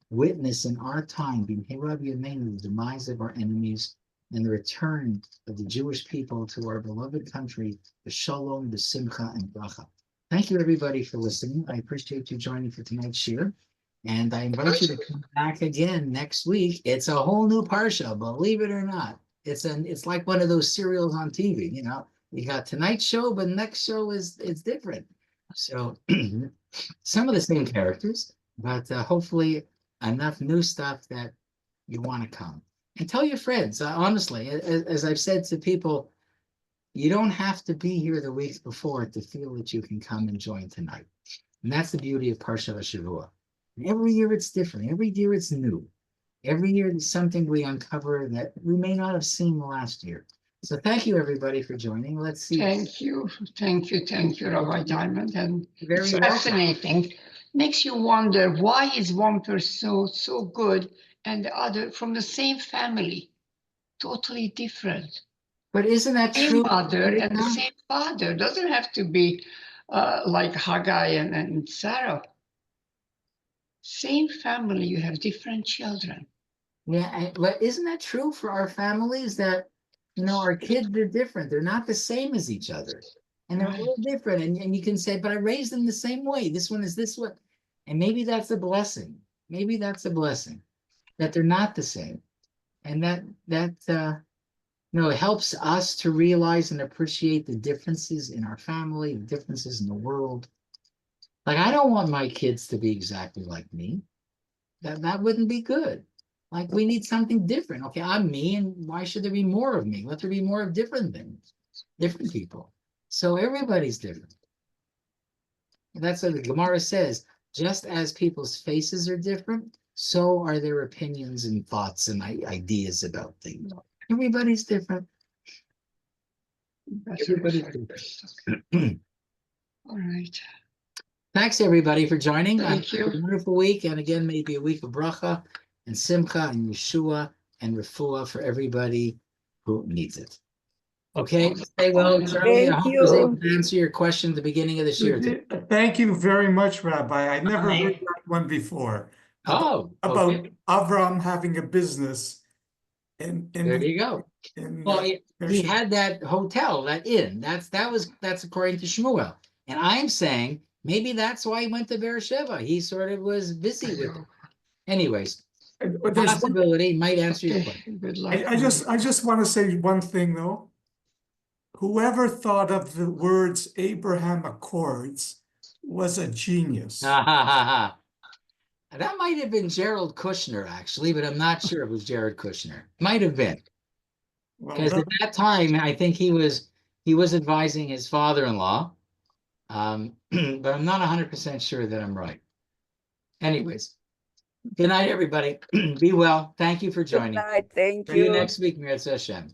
witness in our time, the demise of our enemies and the return of the Jewish people to our beloved country, the shalom, the simcha, and bracha. Thank you, everybody, for listening. I appreciate you joining for tonight's shiur. And I invite you to come back again next week. It's a whole new Parsha, believe it or not. It's like one of those serials on TV, you know. You got tonight's show, but next show is different. So some of the same characters, but hopefully enough new stuff that you want to come. And tell your friends, honestly, as I've said to people, you don't have to be here the weeks before to feel that you can come and join tonight. And that's the beauty of Parsha Shavua. Every year it's different. Every year it's new. Every year there's something we uncover that we may not have seen last year. So thank you, everybody, for joining. Let's see. Thank you, Rabbi Diamond. And Very it's fascinating. Makes you wonder, why is one person so good and the other from the same family, totally different? But isn't that Same true? mother and the same father. Doesn't have to be like Haggai and Sarah. Same family, you have different children. Yeah, but isn't that true for our families that, our kids are different. They're not the same as each other. And they're all different. And you can say, but I raised them the same way. This one is this way. And maybe that's a blessing. Maybe that's a blessing that they're not the same. And it helps us to realize and appreciate the differences in our family, the differences in the world. Like, I don't want my kids to be exactly like me. That wouldn't be good. Like, we need something different. Okay, I'm me, and why should there be more of me? Let there be more of different things, different people. So everybody's different. And that's what the Gemara says. Just as people's faces are different, so are their opinions and thoughts and ideas about things. Everybody's different. Everybody's different. All right. Thanks, everybody, for joining. Thank you. Have a wonderful week. And again, maybe a week of bracha and simcha and Yeshua and refuah for everybody who needs it. Okay, stay well. Charlie, I Thank hope I was able you. to answer your question at the beginning of this year. Thank you very much, Rabbi. I never heard that one before. Oh, About okay. Avram having a business There you go. Well, he had that hotel, that inn. That's according to Shmuel. And I'm saying maybe that's why he went to Beersheba. He sort of was busy with it. Anyways, But there's one, possibility might answer your question. Good luck. I just want to say one thing though. Whoever thought of the words Abraham Accords was a genius. That might have been Jared Kushner, actually, but I'm not sure it was Jared Kushner. Might have been. Because at that time, I think he was advising his father-in-law. But I'm not 100% sure that I'm right. Anyways, good night, everybody. Be well. Thank you for Good joining. night. Thank See you you. next week, Mirza Hashem.